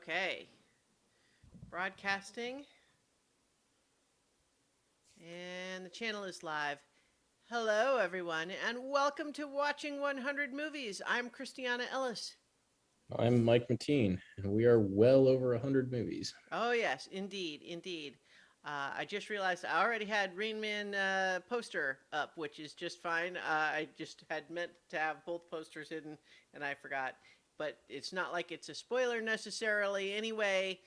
Okay. Broadcasting. And the channel is live. Hello, everyone, and welcome to Watching 100 Movies. I'm Christiana Ellis. I'm Mike Mateen, and we are well over 100 movies. Oh, yes, indeed, indeed. I just realized I already had Rain Man poster up, which is just fine. I just had meant to have both posters hidden, and I forgot. But it's not like it's a spoiler necessarily. Anyway,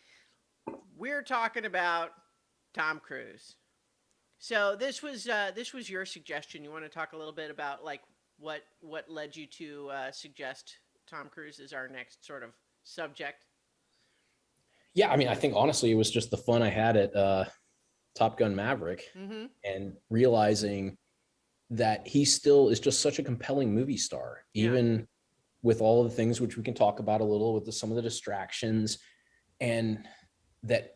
we're talking about Tom Cruise. So this was your suggestion. You want to talk a little bit about like what led you to suggest Tom Cruise as our next sort of subject? Yeah, I mean, I think honestly, it was just the fun I had at Top Gun Maverick Mm-hmm. and realizing that he still is just such a compelling movie star, Yeah. even with all of the things which we can talk about a little with some of the distractions, and that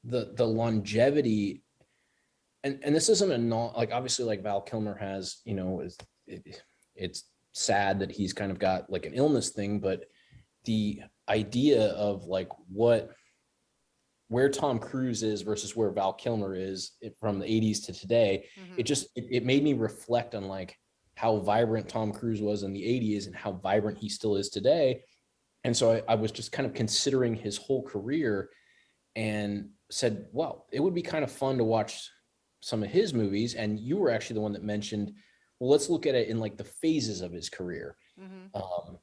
the longevity. And this isn't a non like obviously like Val Kilmer has, it's sad that he's kind of got like an illness thing, but the idea of like what where Tom Cruise is versus where Val Kilmer is from the 80s to today, Mm-hmm. it made me reflect on like how vibrant Tom Cruise was in the 80s and how vibrant he still is today. And so I was just kind of considering his whole career and said, well, it would be kind of fun to watch some of his movies. And you were actually the one that mentioned, well, let's look at it in like the phases of his career. Mm-hmm. Um,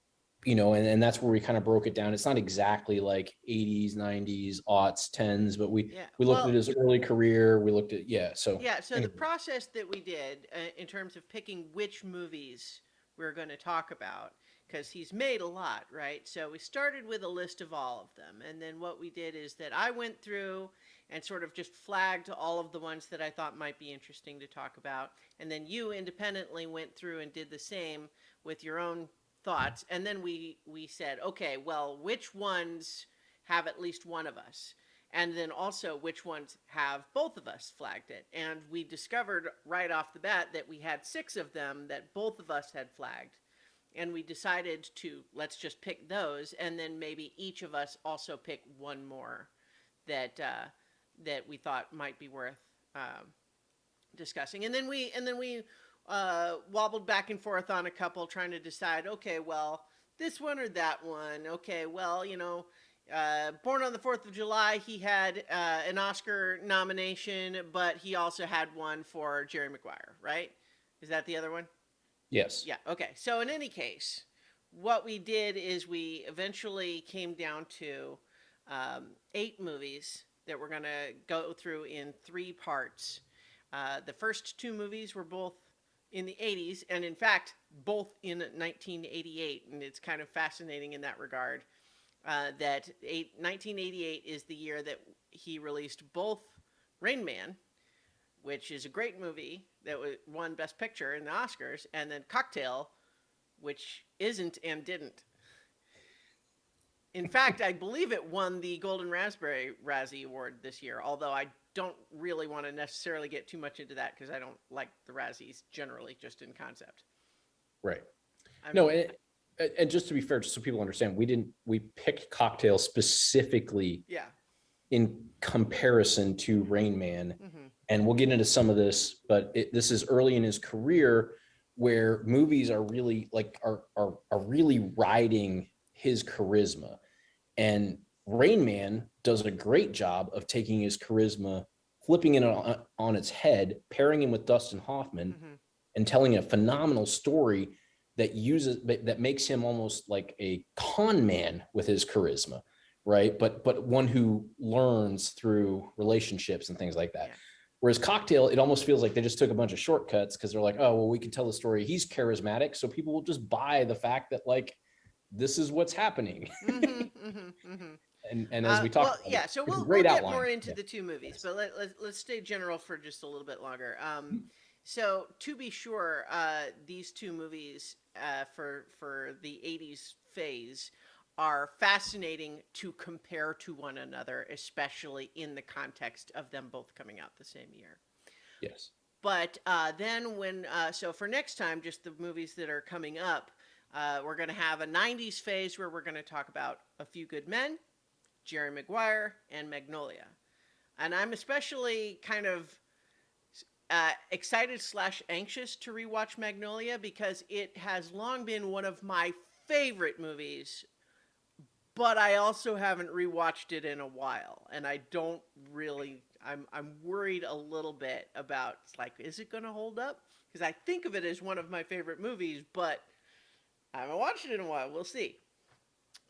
and that's where we kind of broke it down. It's not exactly like 80s, 90s, aughts, tens, but we Yeah. we looked at Well, his early career. We looked at So yeah. So the anyway, process that we did in terms of picking which movies we're going to talk about, because he's made a lot, right? So we started with a list of all of them, and then what we did is that I went through and sort of just flagged all of the ones that I thought might be interesting to talk about, and then you independently went through and did the same with your own thoughts, and then we said, okay, well, which ones have at least one of us? And then also which ones have both of us flagged it. And we discovered right off the bat that we had six of them that both of us had flagged. And we decided to let's just pick those, and then maybe each of us also pick one more that we thought might be worth discussing. And then we wobbled back and forth on a couple, trying to decide. Okay, well, this one or that one. Okay, well, Born on the Fourth of July, he had an Oscar nomination, but he also had one for Jerry Maguire, right? Is that the other one? yes. Yeah. Okay. So in any case, what we did is we eventually came down to eight movies that we're going to go through in three parts. The first two movies were both in the 80s, and in fact, both in 1988. And it's kind of fascinating in that regard that 1988 is the year that he released both Rain Man, which is a great movie that won Best Picture in the Oscars, and then Cocktail, which isn't and didn't. In fact, I believe it won the Golden Raspberry Razzie Award this year, although I don't really want to necessarily get too much into that because I don't like the Razzies generally, just in concept. Right. I No, mean, and just to be fair, just so people understand, we picked Cocktail specifically yeah. in comparison to Rain Man. Mm-hmm. And we'll get into some of this, but this is early in his career where movies are really like are really riding his charisma. And Rain Man does a great job of taking his charisma, flipping it on its head, pairing him with Dustin Hoffman, Mm-hmm. and telling a phenomenal story that makes him almost like a con man with his charisma, right? But one who learns through relationships and things like that. Yeah. Whereas Cocktail, it almost feels like they just took a bunch of shortcuts because they're like, oh well, we can tell the story. He's charismatic, so people will just buy the fact that like this is what's happening. Mm-hmm. Mm-hmm. Mm-hmm. And as we talked Well, about, yeah. So it's a we'll great get more outline. into Yeah. the two movies, Yes. but let's stay general for just a little bit longer. So to be sure, these two movies for the '80s phase are fascinating to compare to one another, especially in the context of them both coming out the same year. Yes. But then so for next time, just the movies that are coming up, we're going to have a '90s phase where we're going to talk about A Few Good Men, Jerry Maguire, and Magnolia. And I'm especially kind of excited slash anxious to rewatch Magnolia because it has long been one of my favorite movies, but I also haven't rewatched it in a while, and I don't really. I'm worried a little bit about like, is it going to hold up? Because I think of it as one of my favorite movies, but I haven't watched it in a while. We'll see.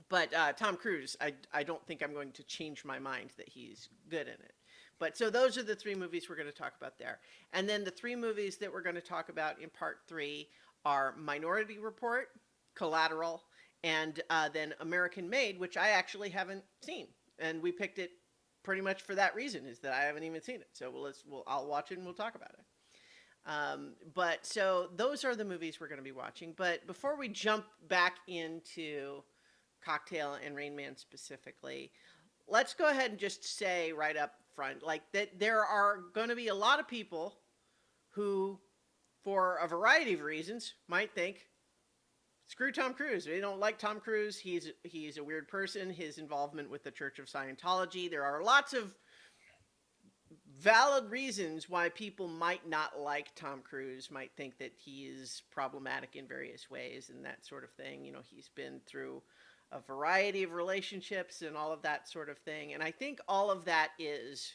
But Tom Cruise, I don't think I'm going to change my mind that he's good in it. But so those are the three movies we're going to talk about there. And then the three movies that we're going to talk about in part three are Minority Report, Collateral, and then American Made, which I actually haven't seen. And we picked it pretty much for that reason, is that I haven't even seen it. So I'll watch it and we'll talk about it. But so those are the movies we're going to be watching. But before we jump back into Cocktail and Rain Man specifically, let's go ahead and just say right up front, like that there are going to be a lot of people who, for a variety of reasons, might think, screw Tom Cruise. We don't like Tom Cruise. He's a weird person. His involvement with the Church of Scientology. There are lots of valid reasons why people might not like Tom Cruise, might think that he is problematic in various ways and that sort of thing. You know, he's been through a variety of relationships and all of that sort of thing. And I think all of that is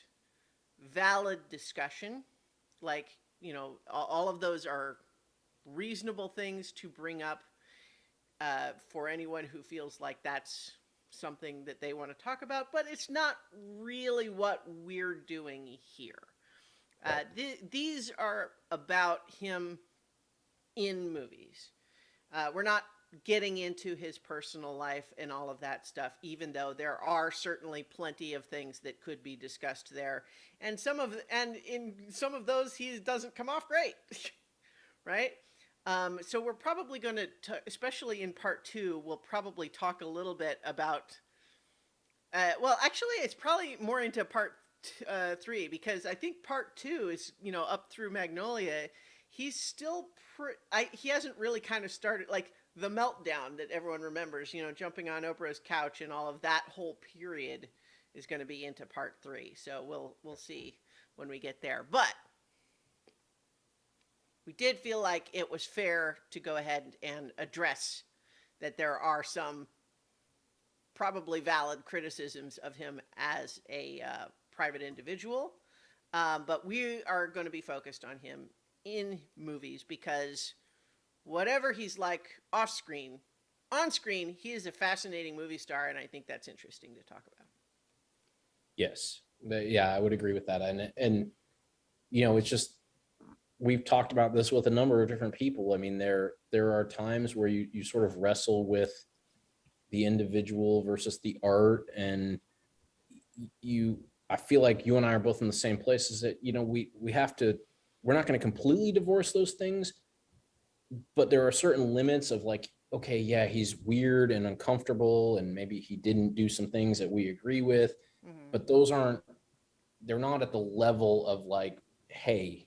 valid discussion. Like, you know, all of those are reasonable things to bring up for anyone who feels like that's something that they want to talk about, but it's not really what we're doing here. These are about him in movies. We're not getting into his personal life and all of that stuff, even though there are certainly plenty of things that could be discussed there. And in some of those, he doesn't come off great, right? So we're probably going to, especially in part two, we'll probably talk a little bit about, well, actually, it's probably more into part three, because I think part two is, you know, up through Magnolia. He's still, he hasn't really kind of started, like, the meltdown that everyone remembers, you know, jumping on Oprah's couch and all of that whole period is going to be into part three. So we'll see when we get there. But we did feel like it was fair to go ahead and address that there are some probably valid criticisms of him as a private individual. But we are going to be focused on him in movies because whatever he's like off screen, on screen, he is a fascinating movie star, and I think that's interesting to talk about. Yes. Yeah, I would agree with that. And you know, it's just, we've talked about this with a number of different people. I mean, there are times where you sort of wrestle with the individual versus the art, and I feel like you and I are both in the same place, is that, you know, we're not going to completely divorce those things, but there are certain limits of like, okay, yeah, he's weird and uncomfortable, and maybe he didn't do some things that we agree with, Mm-hmm. but they're not at the level of like, hey,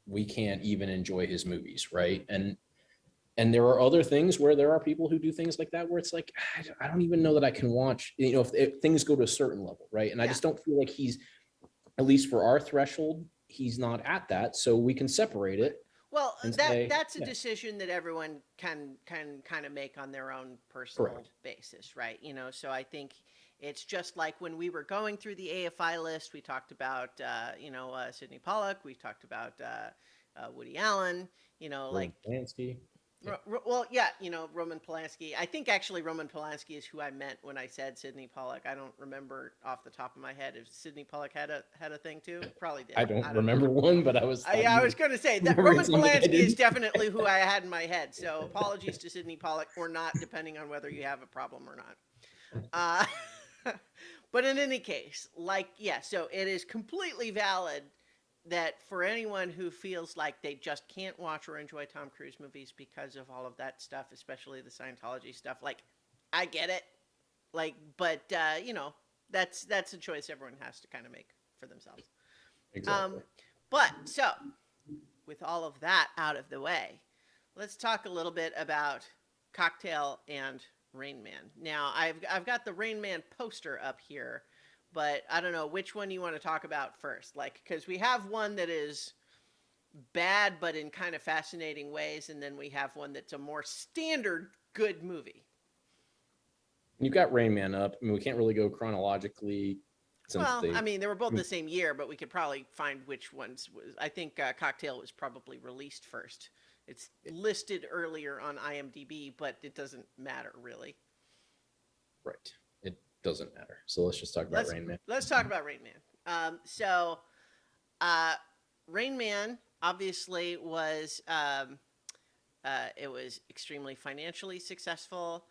we can't even enjoy his movies, right? And there are other things where there are people who do things like that, where it's like, I don't even know that I can watch, you know, if things go to a certain level, right? And I just don't feel like he's, at least for our threshold, he's not at that, so we can separate it. Well, And say, that's a yeah, decision that everyone can kind of make on their own personal correct. basis, right? You know, so I think it's just like when we were going through the AFI list, we talked about Sidney Pollack, we talked about Woody Allen, you know, Roman like Polanski. Yeah. well, yeah, you know, Roman Polanski. I think actually Roman Polanski is who I meant when I said Sidney Pollack. I don't remember off the top of my head if Sidney Pollack had a thing too. Probably did. I don't I don't know. remember one, but I was Yeah, I was going to say that remembering Roman something I Polanski is didn't. definitely who I had in my head. So apologies to Sidney Pollack or not, depending on whether you have a problem or not. But in any case, like, yeah, so it is completely valid that for anyone who feels like they just can't watch or enjoy Tom Cruise movies because of all of that stuff, especially the Scientology stuff, like, I get it. Like, but, you know, that's a choice everyone has to kind of make for themselves. Exactly. But so, with all of that out of the way, let's talk a little bit about Cocktail and Rain Man. Now, I've got the Rain Man poster up here, but I don't know which one you want to talk about first. Like, because we have one that is bad, but in kind of fascinating ways, and then we have one that's a more standard good movie. You've got Rain Man up. I mean, we can't really go chronologically since Well, I they. mean, they were I both the mean, same year, but we could probably find which ones was. I think Cocktail was probably released first. It's listed earlier on IMDb, but it doesn't matter really. right. It doesn't matter. So let's just talk about Let's Rain Man. let's talk about Rain Man. So uh, Rain Man obviously was it was extremely financially successful.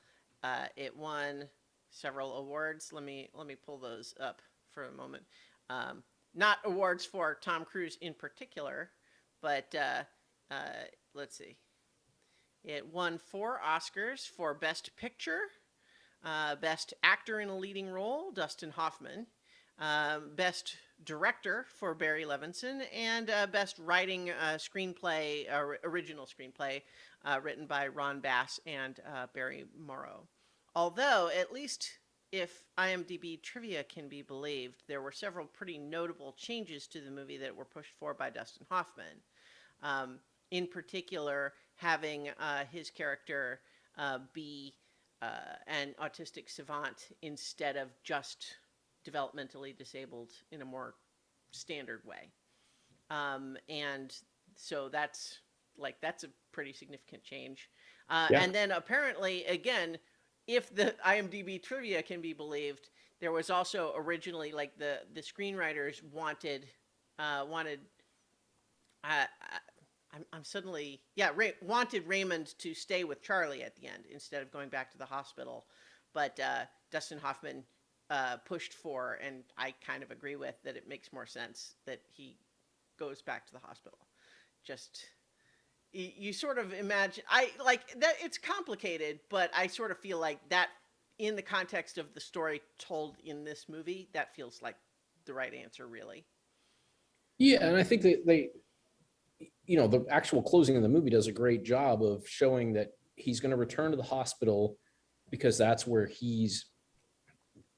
It won several awards. Let me pull those up for a moment. Um, Not awards for Tom Cruise in particular, but let's see. It won 4 Oscars for Best Picture, Best Actor in a Leading Role, Dustin Hoffman, Best Director for Barry Levinson, and Best Writing Screenplay, Original Screenplay, written by Ron Bass and Barry Morrow. Although, at least if IMDb trivia can be believed, there were several pretty notable changes to the movie that were pushed for by Dustin Hoffman. In particular, having his character be an autistic savant instead of just developmentally disabled in a more standard way. And so that's a pretty significant change. Yeah. And then apparently, again, if the IMDb trivia can be believed, there was also originally like the screenwriters wanted uh, I'm suddenly wanted Raymond to stay with Charlie at the end instead of going back to the hospital, but Dustin Hoffman pushed for, and I kind of agree with that. It makes more sense that he goes back to the hospital. Just you sort of imagine I like that it's complicated, but I sort of feel like that in the context of the story told in this movie, that feels like the right answer, really. Yeah, and I think that the actual closing of the movie does a great job of showing that he's going to return to the hospital because that's where he's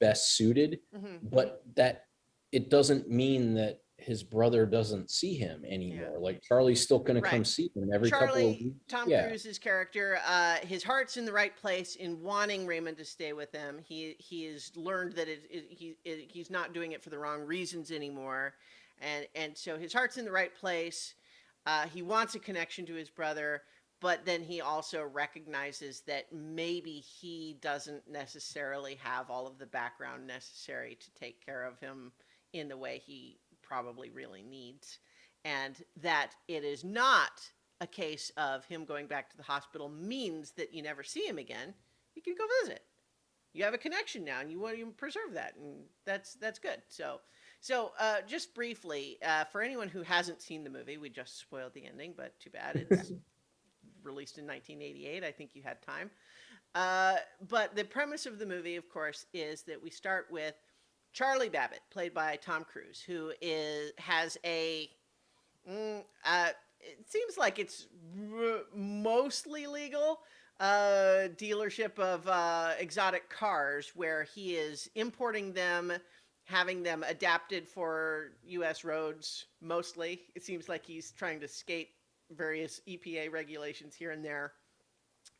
best suited, Mm-hmm. but that it doesn't mean that his brother doesn't see him Yeah. anymore. Like Charlie's still going to come Right. see him every couple of Charlie, weeks. Tom Yeah. Cruise's character, his heart's in the right place in wanting Raymond to stay with him. He has learned that he's not doing it for the wrong reasons anymore, and so his heart's in the right place. He wants a connection to his brother, but then he also recognizes that maybe he doesn't necessarily have all of the background necessary to take care of him in the way he probably really needs, and that it is not a case of him going back to the hospital means that you never see him again. You can go visit. You have a connection now, and you want to preserve that, and that's good. So just briefly, for anyone who hasn't seen the movie, we just spoiled the ending, but too bad. It's released in 1988. I think you had time. But the premise of the movie, of course, is that we start with Charlie Babbitt, played by Tom Cruise, who has a it seems like it's mostly legal dealership of exotic cars where he is importing them, having them adapted for U.S. roads mostly. It seems like he's trying to skate various EPA regulations here and there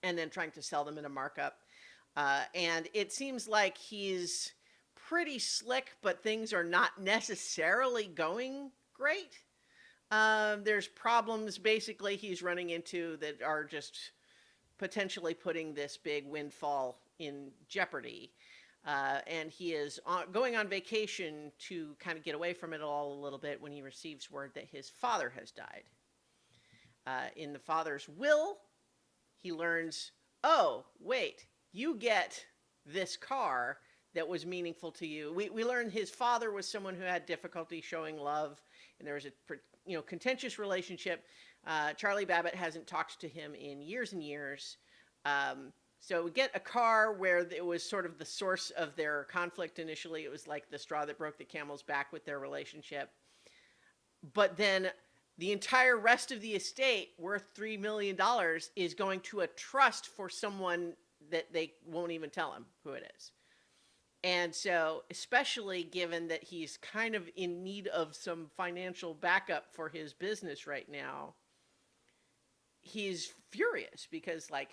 and then trying to sell them in a markup. And it seems like he's pretty slick, but things are not necessarily going great. There's problems basically he's running into that are just potentially putting this big windfall in jeopardy. And he is going on vacation to kind of get away from it all a little bit when he receives word that his father has died. In the father's will, he learns, oh, wait, you get this car that was meaningful to you. We learned his father was someone who had difficulty showing love, and there was a contentious relationship. Charlie Babbitt hasn't talked to him in years and years. So we get a car where it was sort of the source of their conflict initially. It was like the straw that broke the camel's back with their relationship. But then the entire rest of the estate, worth $3 million, is going to a trust for someone that they won't even tell him who it is. And so, especially given that he's kind of in need of some financial backup for his business right now, he's furious because, like,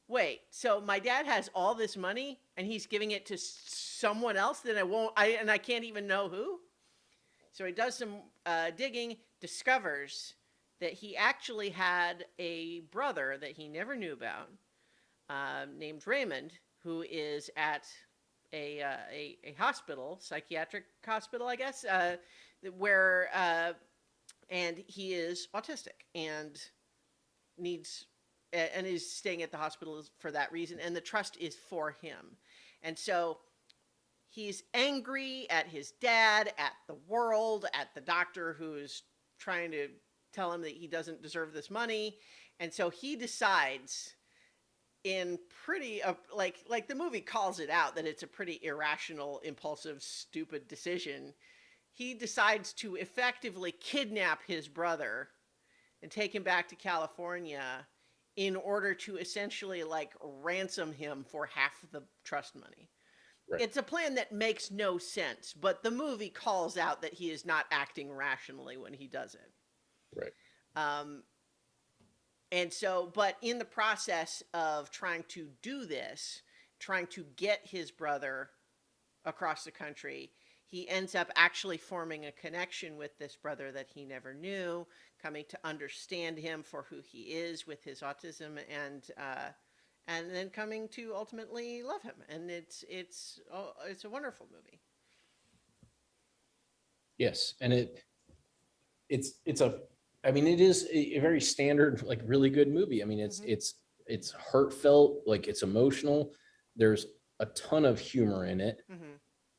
wait, so my dad has all this money and he's giving it to someone else that I can't even know who? So he does some digging, discovers that he actually had a brother that he never knew about, named Raymond, who is at a hospital, psychiatric hospital, I guess, where and he is autistic and needs and is staying at the hospital for that reason, and the trust is for him. And so he's angry at his dad, at the world, at the doctor who's trying to tell him that he doesn't deserve this money. And so he decides in pretty like the movie calls it out that it's a pretty irrational, impulsive, stupid decision. He decides to effectively kidnap his brother and take him back to California in order to essentially like ransom him for half the trust money. Right. It's a plan that makes no sense, but the movie calls out that he is not acting rationally when he does it. Right. And so, but in the process of trying to do this, trying to get his brother across the country, he ends up actually forming a connection with this brother that he never knew, coming to understand him for who he is with his autism, and then coming to ultimately love him. And it's a wonderful movie. Yes, and it's a, I mean, it is a very standard, like really good movie. I mean, it's heartfelt, like it's emotional. There's a ton of humor in it,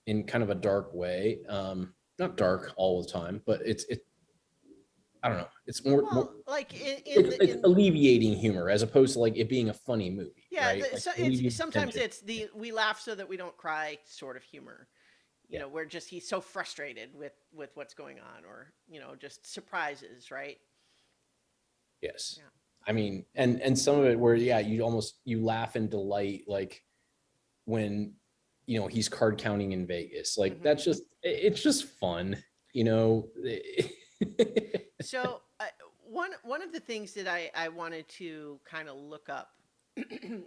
in kind of a dark way. Not dark all the time, but it I don't know. It's more Like it's alleviating humor as opposed to like it being a funny movie, yeah, right? Like it's sometimes tension. it's the we laugh so that we don't cry sort of humor. You know, where just he's so frustrated with what's going on, or just surprises, right? Yes. Yeah. I mean, and some of it where you laugh in delight, like when he's card counting in Vegas. Like that's just it's just fun, you know. So one of the things that I wanted to kind of look up,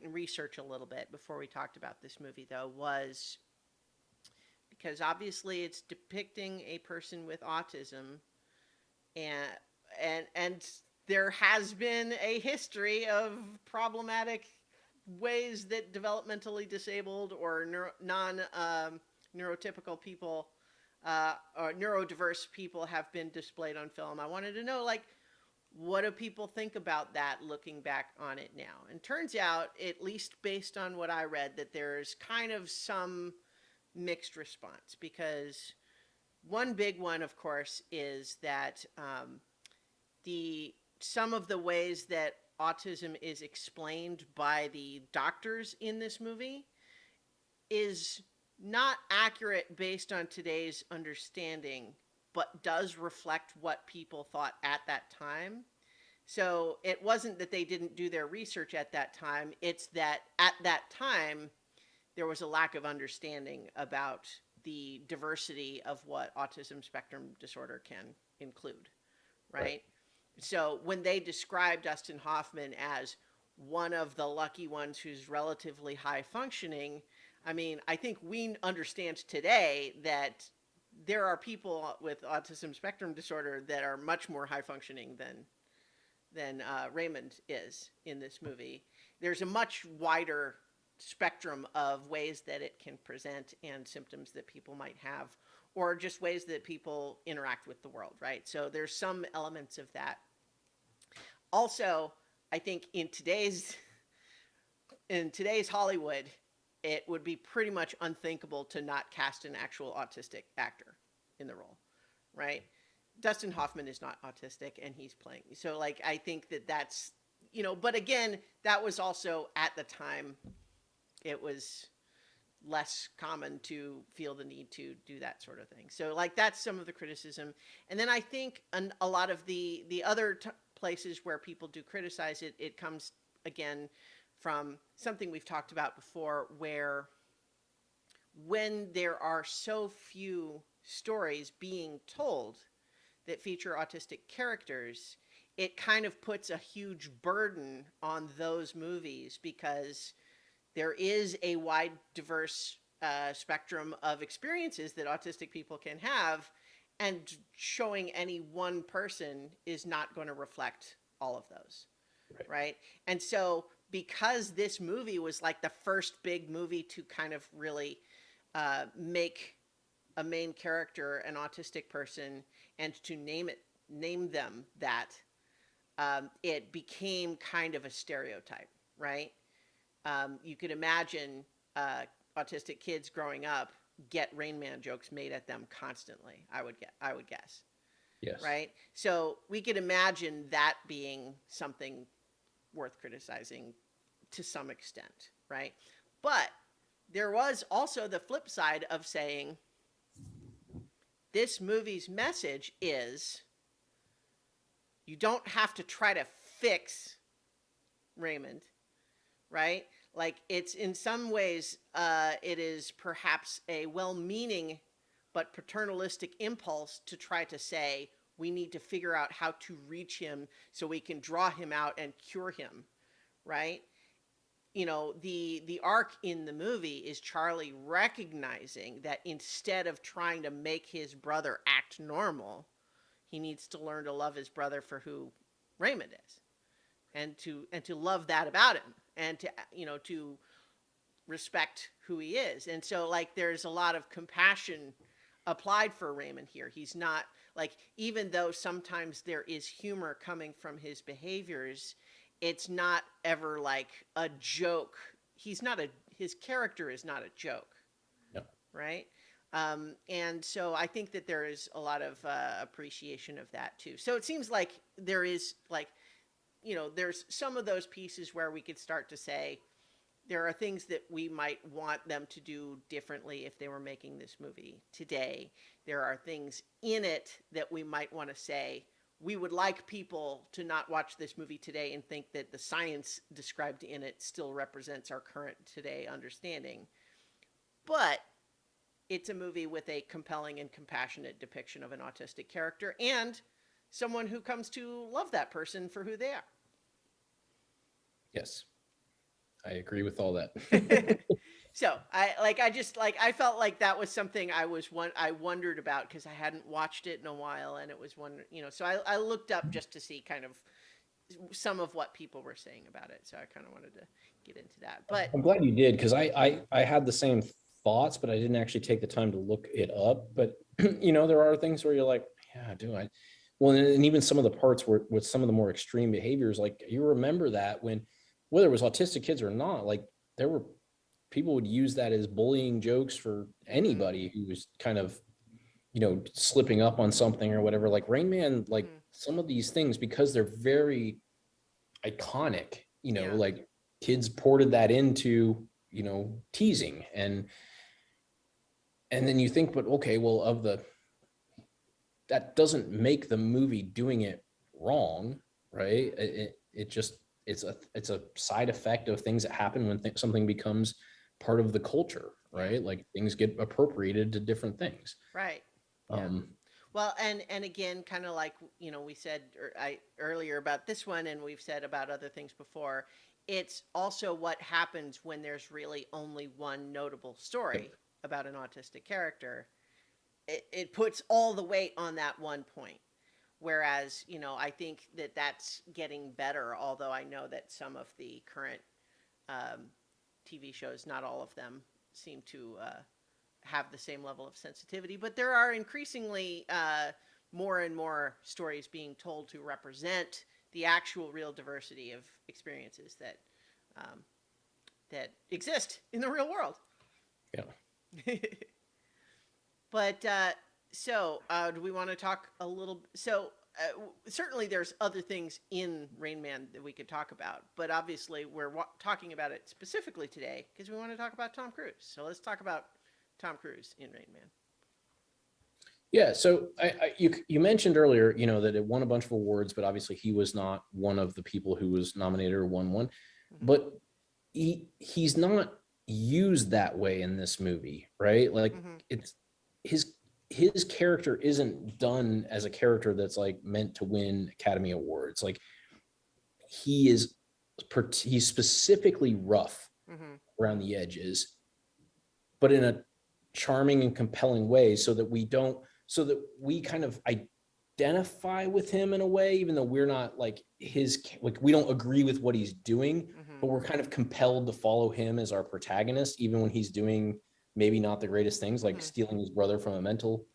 research a little bit before we talked about this movie, though, was because obviously it's depicting a person with autism, and and there has been a history of problematic ways that developmentally disabled or neurotypical people or neurodiverse people have been displayed on film. I wanted to know, like, what do people think about that looking back on it now? And turns out, at least based on what I read, that there's kind of some mixed response, because one big one, of course, is that the some of the ways that autism is explained by the doctors in this movie is not accurate based on today's understanding, but does reflect what people thought at that time. So it wasn't that they didn't do their research at that time, it's that at that time there was a lack of understanding about the diversity of what autism spectrum disorder can include, right? So when they describe Dustin Hoffman as one of the lucky ones who's relatively high functioning, I mean, I think we understand today that there are people with autism spectrum disorder that are much more high functioning than Raymond is in this movie. There's a much wider spectrum of ways that it can present and symptoms that people might have, or just ways that people interact with the world, right? So there's some elements of that. Also, I think in today's Hollywood, it would be pretty much unthinkable to not cast an actual autistic actor in the role, right? Dustin Hoffman is not autistic, and he's playing. So, like, I think that's, but again, that was also at the time, it was less common to feel the need to do that sort of thing. So, like, that's some of the criticism. And then I think a lot of the other places where people do criticize it, it comes again from something we've talked about before, where when there are so few stories being told that feature autistic characters, it kind of puts a huge burden on those movies because there is a wide, diverse spectrum of experiences that autistic people can have, and showing any one person is not going to reflect all of those. Right. Right. And so, because this movie was like the first big movie to kind of really make a main character an autistic person and to name them that, it became kind of a stereotype, right? You could imagine autistic kids growing up get Rain Man jokes made at them constantly. I would guess, Yes. right? So we could imagine that being something worth criticizing to some extent, right? But there was also the flip side of saying this movie's message is you don't have to try to fix Raymond, right? Like, it's in some ways, it is perhaps a well-meaning but paternalistic impulse to try to say we need to figure out how to reach him so we can draw him out and cure him, right? You know, the arc in the movie is Charlie recognizing that instead of trying to make his brother act normal, he needs to learn to love his brother for who Raymond is, and to love that about him, and to, you know, to respect who he is. And so, like, there's a lot of compassion applied for Raymond here. He's not, like, even though sometimes there is humor coming from his behaviors, it's not ever like a joke. His character is not a joke. No. Right. And so I think that there is a lot of appreciation of that too. So it seems like there is, like, you know, there's some of those pieces where we could start to say there are things that we might want them to do differently if they were making this movie today. There are things in it that we might want to say, we would like people to not watch this movie today and think that the science described in it still represents our current today understanding. But it's a movie with a compelling and compassionate depiction of an autistic character and someone who comes to love that person for who they are. Yes. I agree with all that. So I felt like that was something I wondered about because I hadn't watched it in a while, and it was one, you know, so I looked up just to see kind of some of what people were saying about it. So I kind of wanted to get into that. But I'm glad you did, because I had the same thoughts, but I didn't actually take the time to look it up. But you know, there are things where you're like, yeah, do I? Well, and even some of the parts where with some of the more extreme behaviors, like you remember that when, whether it was autistic kids or not, like there were people would use that as bullying jokes for anybody who was kind of, you know, slipping up on something or whatever. Like Rain Man, like some of these things, because they're very iconic, you know, Yeah. like kids ported that into, you know, teasing, and then you think, but okay, well, that doesn't make the movie doing it wrong, right? It just, it's a side effect of things that happen when something becomes part of the culture, right? Yeah. Like things get appropriated to different things. Right. Yeah. Um, Well, and again, kind of like, you know, we said earlier about this one, and we've said about other things before. It's also what happens when there's really only one notable story about an autistic character. It puts all the weight on that one point. Whereas, you know, I think that that's getting better. Although I know that some of the current um, TV shows, not all of them, seem to have the same level of sensitivity, but there are increasingly more and more stories being told to represent the actual real diversity of experiences that that exist in the real world. yeah. But do we want to talk a little? So certainly there's other things in Rain Man that we could talk about, but obviously we're talking about it specifically today because we want to talk about Tom Cruise. So let's talk about Tom Cruise in Rain Man. Yeah. So you mentioned earlier, you know, that it won a bunch of awards, but obviously he was not one of the people who was nominated or won one. Mm-hmm. But he's not used that way in this movie, right? Like Hmm. it's his his character isn't done as a character that's like meant to win Academy Awards. Like he is he's specifically rough Hmm. around the edges, but in a charming and compelling way so that we kind of identify with him in a way, even though we're not like like we don't agree with what he's doing, Hmm. but we're kind of compelled to follow him as our protagonist, even when he's doing maybe not the greatest things, like Hmm. stealing his brother from a mental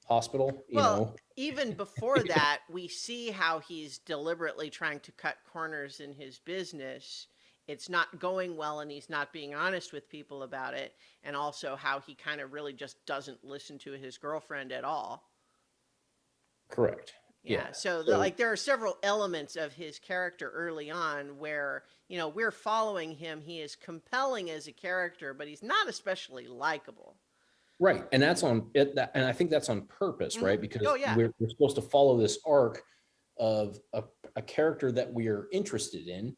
hospital, you Well, know? even before that, we see how he's deliberately trying to cut corners in his business. It's not going well, and he's not being honest with people about it. And also how he kind of really just doesn't listen to his girlfriend at all. Correct. Yeah. Yeah, so So like there are several elements of his character early on where, we're following him. He is compelling as a character, but he's not especially likable. right, and that's on it, and I think that's on purpose, Hmm. right? Oh Because yeah. we're supposed to follow this arc of a character that we are interested in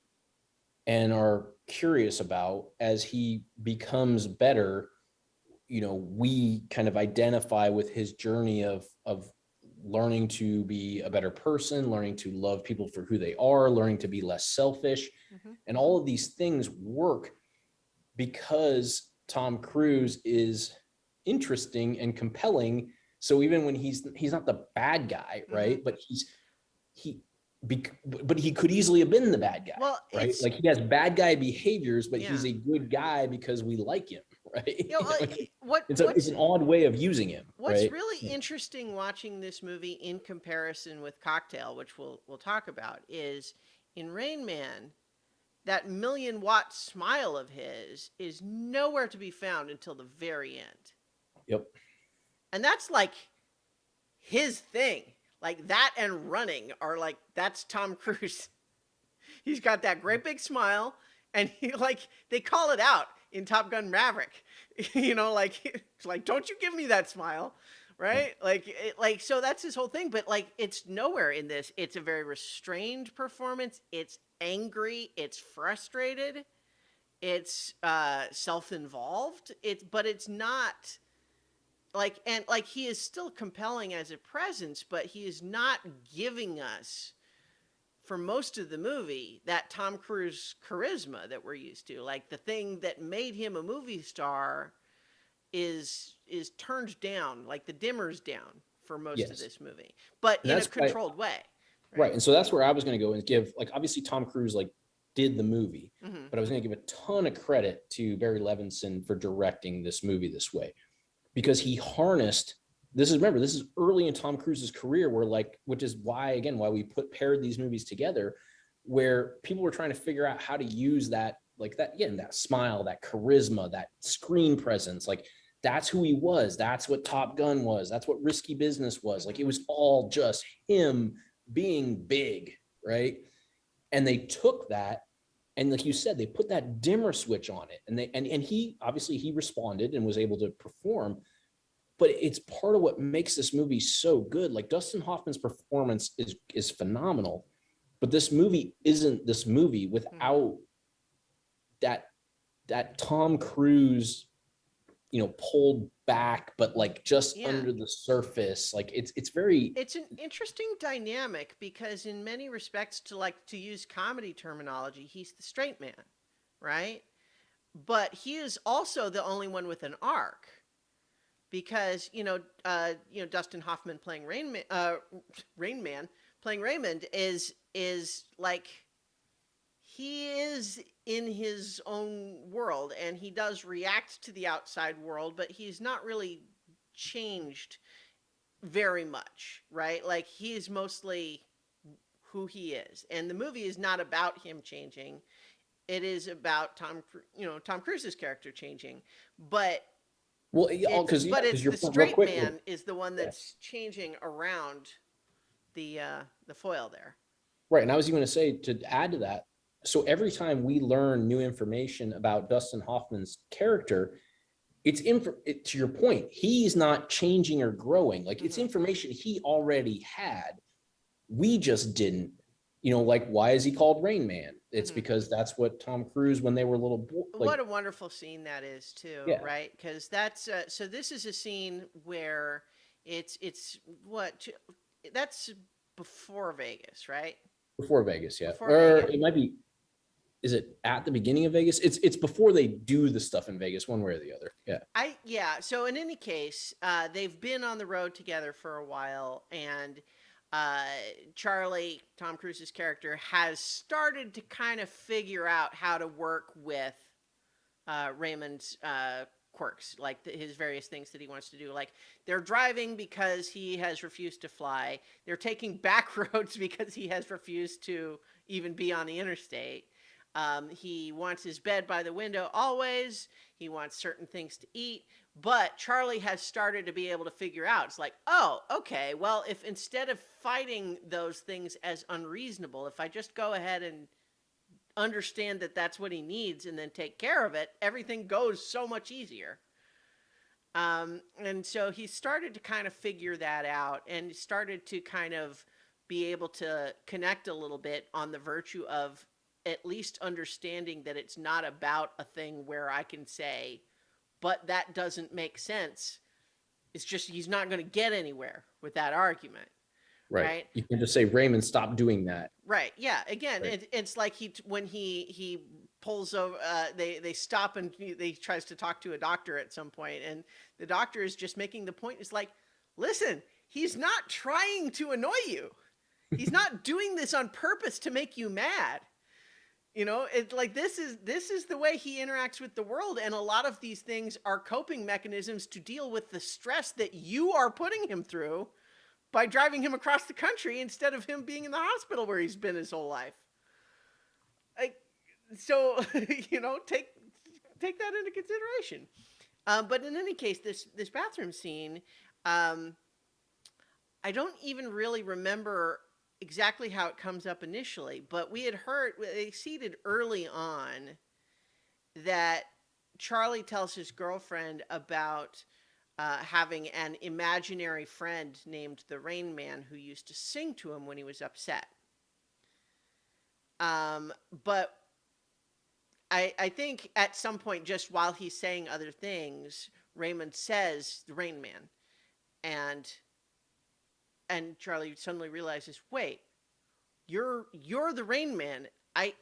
and are curious about as he becomes better. We kind of identify with his journey of learning to be a better person, learning to love people for who they are, learning to be less selfish, Hmm. and all of these things work because Tom Cruise is interesting and compelling. So even when he's not the bad guy, Hmm. right? But he but he could easily have been the bad guy, Well, right? it's Like he has bad guy behaviors, but yeah. he's a good guy because we like him, right? You know, what It's what's an odd way of using him, what's right? really interesting watching this movie in comparison with Cocktail, which we'll talk about, is in Rain Man, that million-watt smile of his is nowhere to be found until the very end. Yep. And that's like his thing. Like that and running are like that's Tom Cruise. He's got that great big smile, and he like they call it out in Top Gun Maverick. Like it's like don't you give me that smile, right? Like so that's his whole thing. But like it's nowhere in this. It's a very restrained performance. It's angry. It's frustrated. It's self-involved. It's not like and like he is still compelling as a presence, but he is not giving us for most of the movie that Tom Cruise charisma that we're used to. Like the thing that made him a movie star is turned down, like the dimmer's down for most of Yes. this movie, but And in a that's why, controlled way, right. right? And so that's where I was going to go and give, like, obviously Tom Cruise like did the movie, Hmm. but I was going to give a ton of credit to Barry Levinson for directing this movie this way, because he harnessed this is remember this is early in Tom Cruise's career, where like, which is why again why we paired these movies together, where people were trying to figure out how to use that, like that again, that smile, that charisma, that screen presence. Like that's who he was, that's what Top Gun was, that's what Risky Business was. Like Hmm. it was all just him being big, right? And they took that, and like you said, they put that dimmer switch on it, and he obviously he responded and was able to perform. But it's part of what makes this movie so good. Like Dustin Hoffman's performance is phenomenal, but this movie isn't this movie Hmm. without that Tom Cruise, pulled back, but like just Yeah, under the surface. Like it's very it's an interesting dynamic because in many respects, to use comedy terminology, he's the straight man, right? But he is also the only one with an arc because Dustin Hoffman playing Rain Man playing Raymond is like he is in his own world and he does react to the outside world, but he's not really changed very much, right? Like he is mostly who he is, and the movie is not about him changing. It is about Tom Cruise's character changing, but well, yeah, it's because but it's your the point real straight quick. man is the one Yeah. that's changing around the foil there. Right. And I was even going to say, to add to that, so every time we learn new information about Dustin Hoffman's character, to your point, he's not changing or growing. Like it's Hmm. information he already had. We just didn't. like, why is he called Rain Man? It's Hmm. because that's what Tom Cruise, when they were like, What a wonderful scene that is too, yeah, right? Because that's so. This is a scene where it's what that's before Vegas, right? before Vegas, yeah. Before Or Vegas. it might be, is it at the beginning of Vegas? It's before they do the stuff in Vegas, one way or the other. Yeah. Yeah. So in any case, they've been on the road together for a while, and uh, Charlie, Tom Cruise's character, has started to kind of figure out how to work with Raymond's quirks, like his various things that he wants to do. Like they're driving because he has refused to fly. They're taking back roads because he has refused to even be on the interstate. He wants his bed by the window always. He wants certain things to eat. But Charlie has started to be able to figure out, it's like, oh, okay, well, if instead of fighting those things as unreasonable, if I just go ahead and understand that that's what he needs and then take care of it, everything goes so much easier. And so he started to kind of figure that out and started to kind of be able to connect a little bit on the virtue of at least understanding that it's not about a thing where I can say, but that doesn't make sense. It's just he's not going to get anywhere with that argument, Right. right? You can just say, Raymond, stop doing that. Right. Yeah. Again, Right. it's like when he pulls over. They stop and they tries to talk to a doctor at some point, and the doctor is just making the point. It's like, listen, he's not trying to annoy you. He's not doing this on purpose to make you mad. It's like this is the way he interacts with the world, and a lot of these things are coping mechanisms to deal with the stress that you are putting him through by driving him across the country instead of him being in the hospital where he's been his whole life. Like, so take that into consideration. But in any case, this bathroom scene, um, I don't even really remember exactly how it comes up initially, but we had heard they seeded early on that Charlie tells his girlfriend about having an imaginary friend named the Rain Man who used to sing to him when he was upset. But I think at some point, just while he's saying other things, Raymond says the Rain Man, and Charlie suddenly realizes, wait, you're the Rain Man. I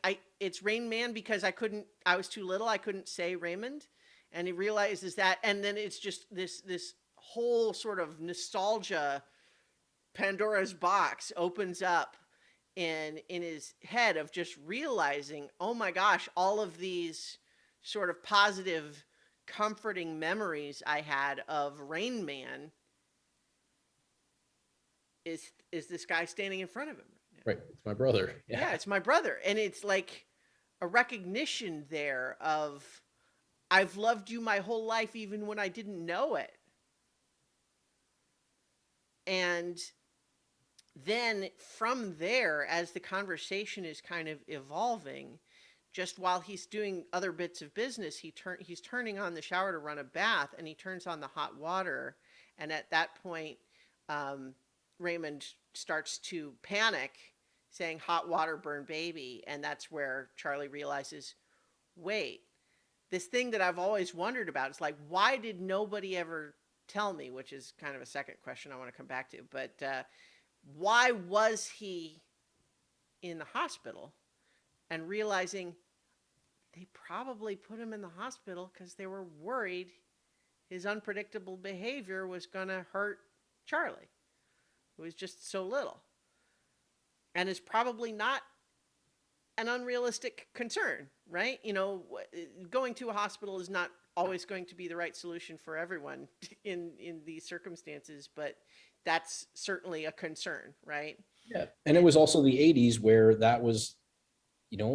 it's Rain Man because I was too little, I couldn't say Raymond, and he realizes that, and then it's just this whole sort of nostalgia Pandora's box opens up in his head of just realizing, oh my gosh, all of these sort of positive, comforting memories I had of Rain Man is this guy standing in front of him right now. Right. It's my brother. Yeah, Yeah. it's my brother, and it's like a recognition there of I've loved you my whole life even when I didn't know it. And then from there, as the conversation is kind of evolving, just while he's doing other bits of business, he's turning on the shower to run a bath, and he turns on the hot water, and at that point, um, Raymond starts to panic, saying "hot water burn baby," and that's where Charlie realizes, wait, this thing that I've always wondered about is like, why did nobody ever tell me? Which is kind of a second question I want to come back to, but why was he in the hospital? And realizing they probably put him in the hospital because they were worried his unpredictable behavior was going to hurt Charlie, who was just so little. And is probably not an unrealistic concern, right? Going to a hospital is not always going to be the right solution for everyone in these circumstances, but that's certainly a concern, right? Yeah. And it was also the 80s where that was,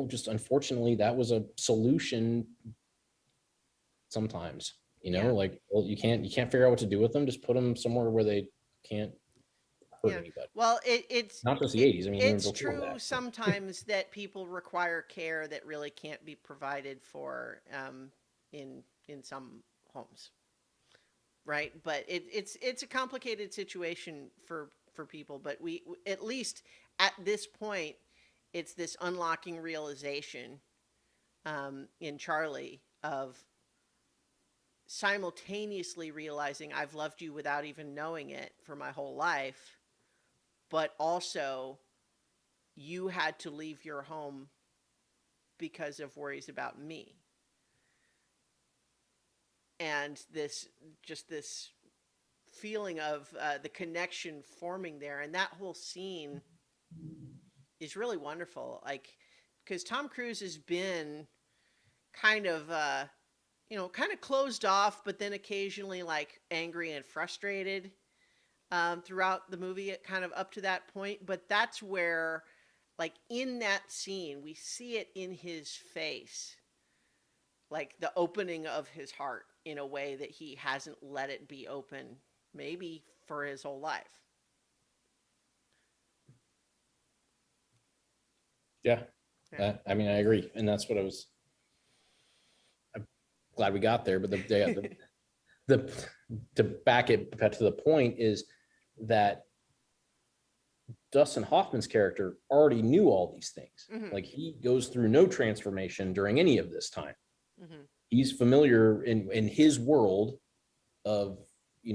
just unfortunately, that was a solution sometimes, Yeah. like, well, you can't figure out what to do with them. Just put them somewhere where they can't hurt Yeah. anybody. Well, it's Not just the it, 80s. I mean, even it's before true that. sometimes that people require care that really can't be provided for in some homes, right? But it's a complicated situation for people. But we at least at this point, it's this unlocking realization in Charlie of simultaneously realizing I've loved you without even knowing it for my whole life, but also you had to leave your home because of worries about me. And this feeling of the connection forming there. And that whole scene is really wonderful. Like, because Tom Cruise has been kind of, kind of closed off, but then occasionally like angry and frustrated throughout the movie, kind of up to that point. But that's where, like, in that scene, we see it in his face, like the opening of his heart in a way that he hasn't let it be open, maybe for his whole life. Yeah. Yeah. I mean, I agree. And that's what I'm glad we got there. But the to back it to the point is that Dustin Hoffman's character already knew all these things. Mm-hmm. Like he goes through no transformation during any of this time. Mm-hmm. He's familiar in his world of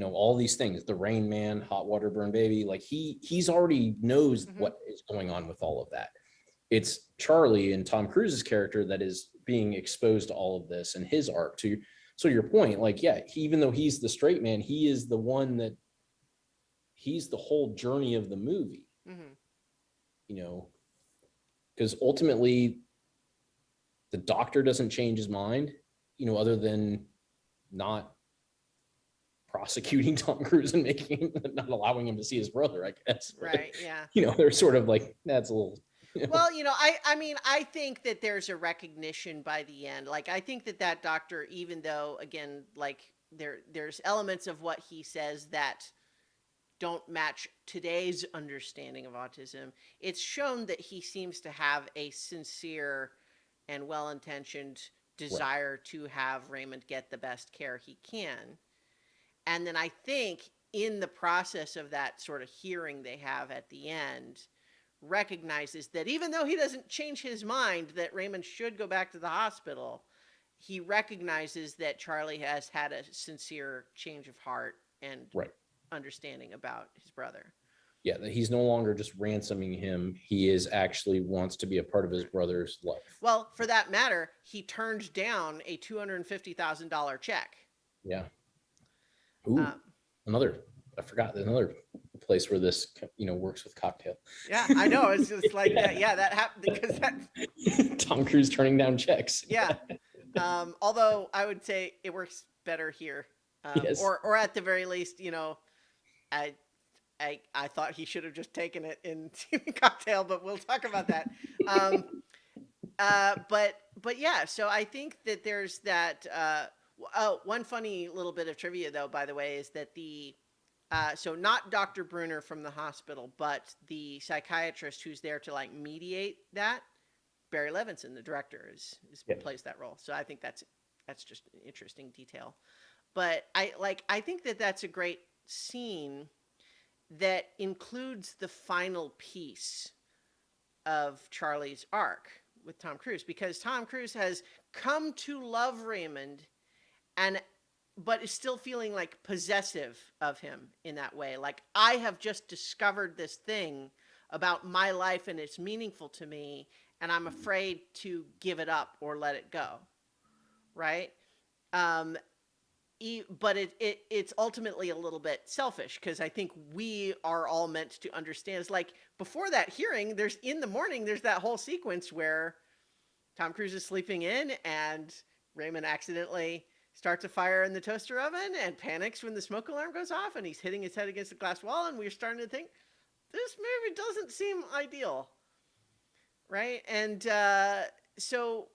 all these things, the Rain Man, Hot Water Burn Baby. Like he's already knows Mm-hmm. what is going on with all of that. It's Charlie and Tom Cruise's character that is being exposed to all of this and his arc to. So your point, like, yeah, even though he's the straight man, he is the one that he's the whole journey of the movie, Mm-hmm. you know, because ultimately the doctor doesn't change his mind, other than not prosecuting Tom Cruise and making him not allowing him to see his brother, I guess. But, Right. Yeah. they're sort of like, that's a little, Well, I mean, I think that there's a recognition by the end. Like, I think that that doctor, even though, again, like there's elements of what he says that don't match today's understanding of autism, it's shown that he seems to have a sincere and well-intentioned right. desire to have Raymond get the best care he can. And then I think in the process of that sort of hearing they have at the end, recognizes that even though he doesn't change his mind that Raymond should go back to the hospital, he recognizes that Charlie has had a sincere change of heart and Right. understanding about his brother. Yeah, that he's no longer just ransoming him. He is actually wants to be a part of his brother's life. Well, for that matter, he turned down a $250,000 check. Yeah. Ooh, Um, another, I forgot another place where this, works with Cocktail. yeah, I know. It's just like Yeah. that. Yeah, that happened because that. Tom Cruise turning down checks. Yeah. Although I would say it works better here, Yes. or at the very least, I I thought he should have just taken it in Cocktail, but we'll talk about that. Um, but yeah, so I think that there's that. Oh, one funny little bit of trivia, though, by the way, is that so not Dr. Bruner from the hospital, but the psychiatrist who's there to like mediate that, Barry Levinson, the director, Yeah. plays that role. So I think that's just an interesting detail. But I think that that's a great scene that includes the final piece of Charlie's arc with Tom Cruise, because Tom Cruise has come to love Raymond and but is still feeling like possessive of him in that way. Like, I have just discovered this thing about my life and it's meaningful to me, and I'm afraid to give it up or let it go. Right? Um, but it's ultimately a little bit selfish, because I think we are all meant to understand. It's like before that hearing, there's in the morning, there's that whole sequence where Tom Cruise is sleeping in and Raymond accidentally starts a fire in the toaster oven and panics when the smoke alarm goes off and he's hitting his head against the glass wall, and we're starting to think this movie doesn't seem ideal, right? And so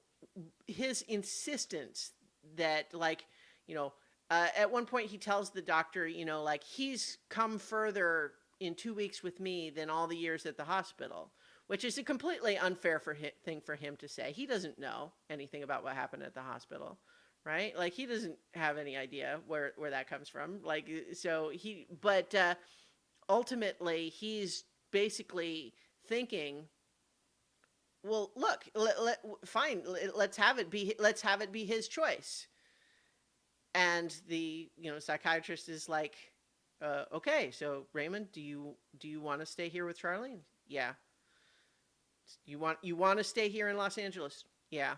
his insistence that, like, you know at one point he tells the doctor, like, he's come further in 2 weeks with me than all the years at the hospital, which is a completely unfair thing for him to say. He doesn't know anything about what happened at the hospital, right? Like, he doesn't have any idea where that comes from. Like, so but ultimately he's basically thinking well, look, fine, let's have it be his choice. And the, psychiatrist is like, okay, so Raymond, do you want to stay here with Charlene? Yeah. You want to stay here in Los Angeles? Yeah.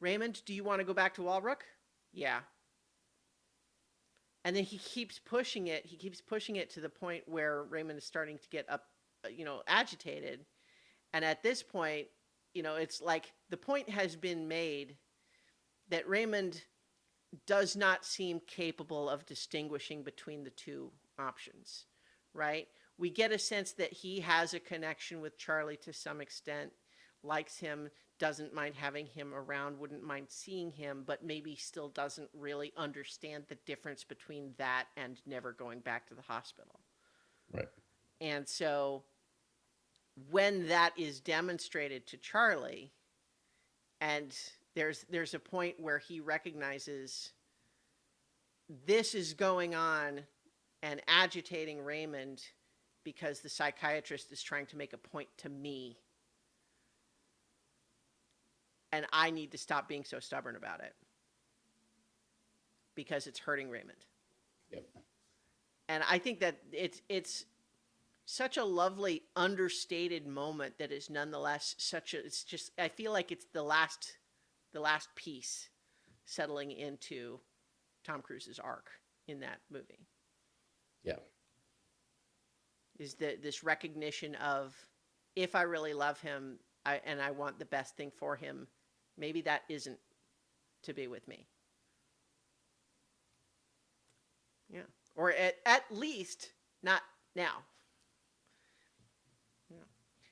Raymond, do you want to go back to Walbrook? Yeah. And then he keeps pushing it. He keeps pushing it to the point where Raymond is starting to get up, agitated. And at this point, it's like the point has been made that Raymond does not seem capable of distinguishing between the two options, right? We get a sense that he has a connection with Charlie to some extent, likes him, doesn't mind having him around, wouldn't mind seeing him, but maybe still doesn't really understand the difference between that and never going back to the hospital. Right. And so when that is demonstrated to Charlie, and there's a point where he recognizes this is going on and agitating Raymond because the psychiatrist is trying to make a point to me, and I need to stop being so stubborn about it because it's hurting Raymond. Yep. And I think that it's such a lovely understated moment that is nonetheless it's just, I feel like it's the last piece settling into Tom Cruise's arc in that movie. Yeah. Is this recognition of, if I really love him, and I want the best thing for him, maybe that isn't to be with me. Yeah. Or at least not now. Yeah.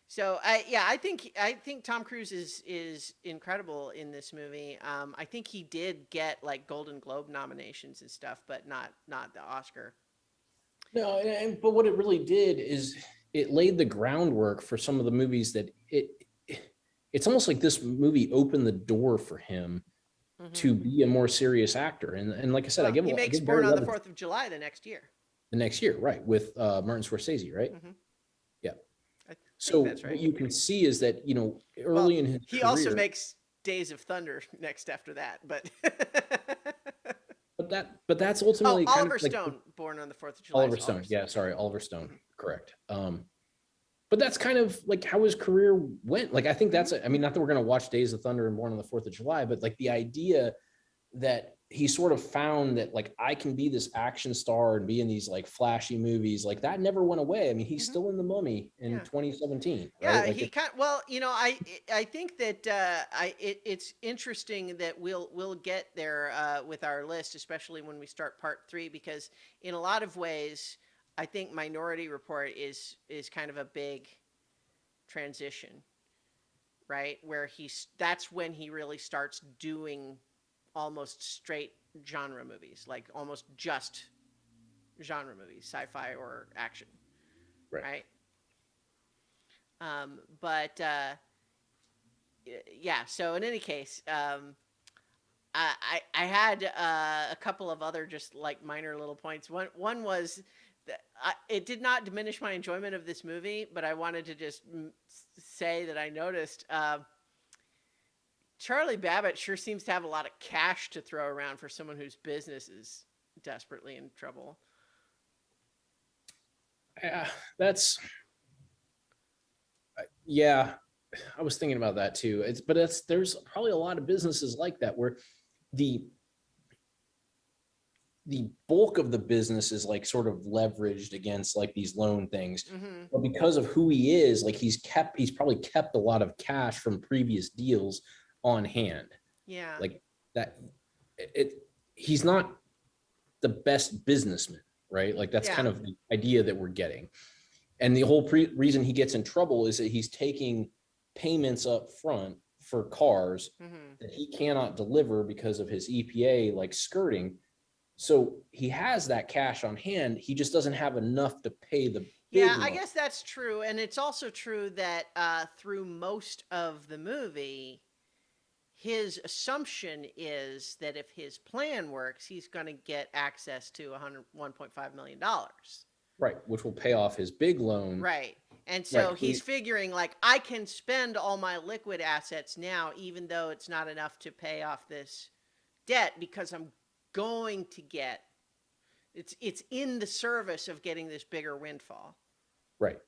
So I think Tom Cruise is incredible in this movie. I think he did get like Golden Globe nominations and stuff, but not the Oscar. No, but what it really did is it laid the groundwork for some of the movies that it's almost like this movie opened the door for him to Mm-hmm. be a more serious actor. And like I said, Well, he I makes give Barry Born on the Levinson 4th of July the next year. the next year, right, with Martin Scorsese, right? Mm-hmm. Yeah. I think So that's what right. you can see is that, Well, early in his he also career, makes Days of Thunder next after that, but but that's oh, ultimately kind of Oliver like Stone, Born on the 4th of July is Oliver Oliver Stone. Stone. Yeah, sorry, Oliver Stone. Mm-hmm. Correct. But that's kind of like how his career went. Like, I think Mm-hmm. I mean, not that we're going to watch Days of Thunder and Born on the 4th of July, but like the idea that he sort of found that like I can be this action star and be in these like flashy movies, like that never went away. I mean, he's Mm-hmm. still in The Mummy in Yeah. 2017, right? Yeah, Like he kind well, I think that it's interesting that we'll get there with our list, especially when we start part 3, because in a lot of ways, I think Minority Report is kind of a big transition, right? Where that's when he really starts doing almost straight genre movies, like almost just genre movies, sci-fi or action, right. right? But yeah. So in any case, I had a couple of other just like minor little points. One was that it did not diminish my enjoyment of this movie, but I wanted to just say that I noticed Charlie Babbitt sure seems to have a lot of cash to throw around for someone whose business is desperately in trouble. Yeah, that's yeah. I was thinking about that too. There's probably a lot of businesses like that where the the bulk of the business is like sort of leveraged against like these loan things. Mm-hmm. But because of who he is, like he's probably kept a lot of cash from previous deals on hand. Yeah. Like that it he's not the best businessman, right? Like that's Yeah. kind of the idea that we're getting. And the whole reason he gets in trouble is that he's taking payments up front for cars Mm-hmm. that he cannot deliver because of his EPA like skirting. So he has that cash on hand. He just doesn't have enough to pay the Yeah, big I loan. guess that's true, and it's also true that through most of the movie, his assumption is that if his plan works, he's going to get access to $101.5 million. right, which will pay off his big loan. Right. And so Right. he's figuring like I can spend all my liquid assets now, even though it's not enough to pay off this debt, because I'm going to get it's in the service of getting this bigger windfall. Right.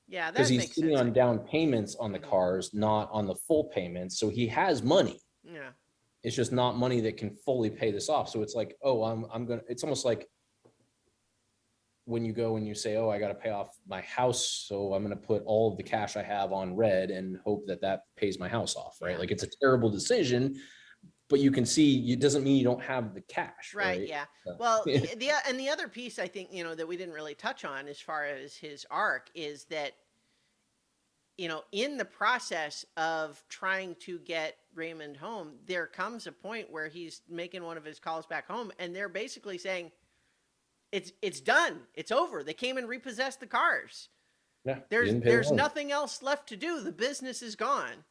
Yeah, Because that he's makes sitting sense. on down payments on the Mhm. cars, not on the full payments. So he has money. Yeah. It's just not money that can fully pay this off. So it's like, oh, I'm gonna. It's almost like when you go and you say, oh, I got to pay off my house, so I'm going to put all of the cash I have on red and hope that that pays my house off, right? Yeah. Like it's a terrible decision, but you can see it doesn't mean you don't have the cash, Right, right? yeah. So, Well, the other piece I think, that we didn't really touch on as far as his arc is that, in the process of trying to get Raymond home, there comes a point where he's making one of his calls back home and they're basically saying it's done. It's over. They came and repossessed the cars. yeah, There's nothing else left to do. The business is gone.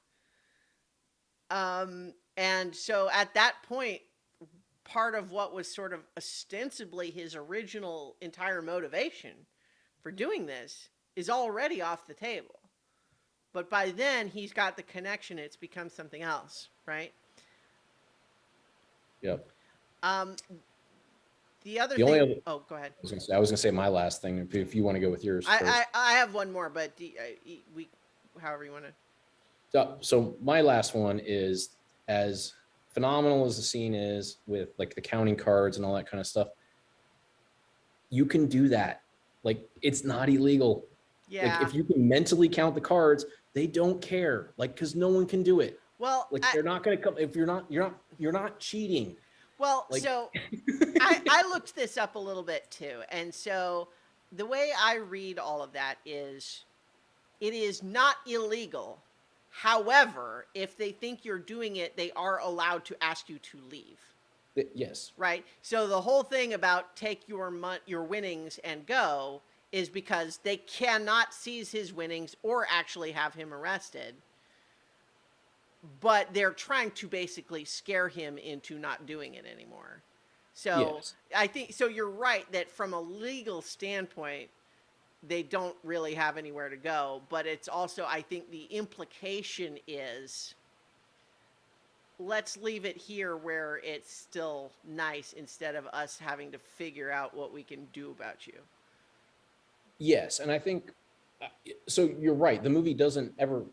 And so at that point, part of what was sort of ostensibly his original entire motivation for doing this is already off the table. But by then he's got the connection. It's become something else, right? Yep. The other The only thing. other, Oh, go ahead. I was gonna say my last thing. If you want to go with yours first. I have one more, but we, however you want to. So my last one is, as phenomenal as the scene is with like the counting cards and all that kind of stuff, you can do that. Like it's not illegal. Yeah. Like if you can mentally count the cards, they don't care. Like because no one can do it. Well, Like they're not going to come if you're not cheating. Well, Like, so I looked this up a little bit too. And so the way I read all of that is it is not illegal. However, if they think you're doing it, they are allowed to ask you to leave. yes. Right? So the whole thing about take your winnings and go is because they cannot seize his winnings or actually have him arrested. But they're trying to basically scare him into not doing it anymore. So Yes. I think so. You're right that from a legal standpoint, they don't really have anywhere to go. But it's also, I think the implication is let's leave it here where it's still nice instead of us having to figure out what we can do about you. Yes, and I think so. You're right. The movie doesn't ever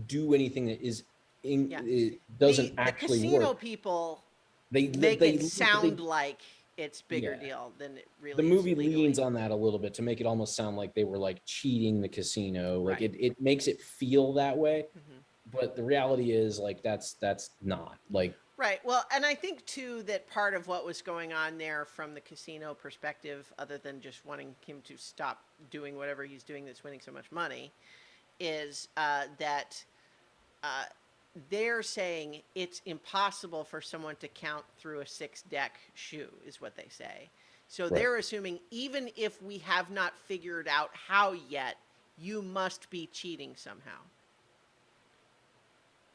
do anything that is Yeah. it doesn't The actually casino work. people They make they it sound like it's bigger Yeah. deal than it really the is movie legally. leans on that a little bit to make it almost sound like they were like cheating the casino. Like Right. it makes it feel that way. Mhm. But the reality is like that's not like Right. Well, and I think too that part of what was going on there from the casino perspective, other than just wanting him to stop doing whatever he's doing that's winning so much money, is that they're saying it's impossible for someone to count through a 6-deck shoe, is what they say. So Right. they're assuming even if we have not figured out how yet, you must be cheating somehow.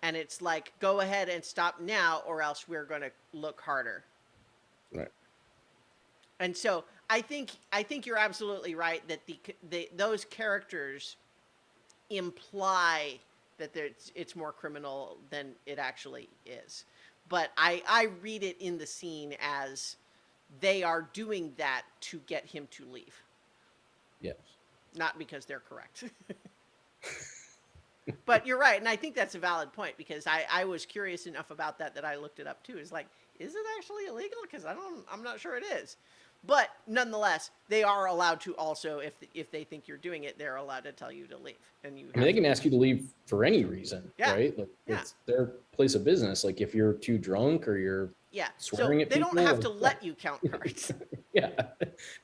And it's like, go ahead and stop now, or else we're going to look harder. right. And so I think you're absolutely right that those characters imply that it's more criminal than it actually is. But I read it in the scene as they are doing that to get him to leave, Yes. not because they're correct. But you're right, and I think that's a valid point because I was curious enough about that I looked it up too. It's like, is it actually illegal? Because I'm not sure it is. But nonetheless, they are allowed to also, if they think you're doing it, they're allowed to tell you to leave. And you I mean, they can ask you to leave for any reason, Yeah. right? Like Yeah. it's their place of business. Like if you're too drunk or you're Yeah. swearing So at they don't people have or- to let you count cards. yeah.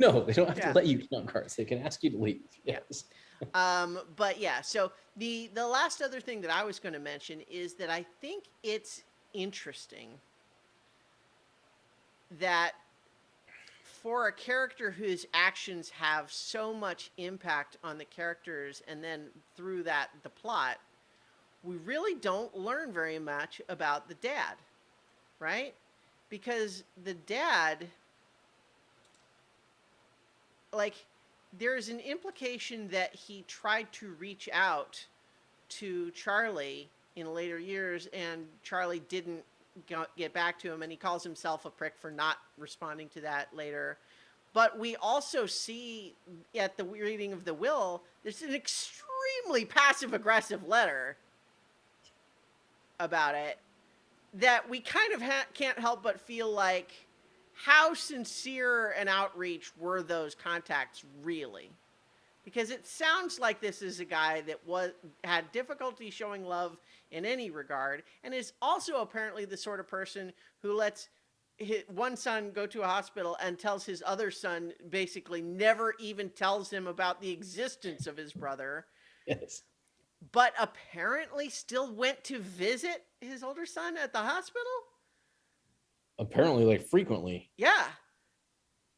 No, they don't have Yeah. to let you count cards. They can ask you to leave. Yeah. Yes. But yeah, so the last other thing that I was going to mention is that I think it's interesting that for a character whose actions have so much impact on the characters and then through that the plot, we really don't learn very much about the dad, right? Because the dad, like, there's an implication that he tried to reach out to Charlie in later years, and Charlie didn't get back to him, and he calls himself a prick for not responding to that later. But we also see at the reading of the will, there's an extremely passive aggressive letter about it that we kind of can't help but feel like, how sincere an outreach were those contacts really? Because it sounds like this is a guy that had difficulty showing love in any regard, and is also apparently the sort of person who lets one son go to a hospital and tells his other son, basically never even tells him about the existence of his brother, Yes. but apparently still went to visit his older son at the hospital. Apparently, like, frequently. Yeah.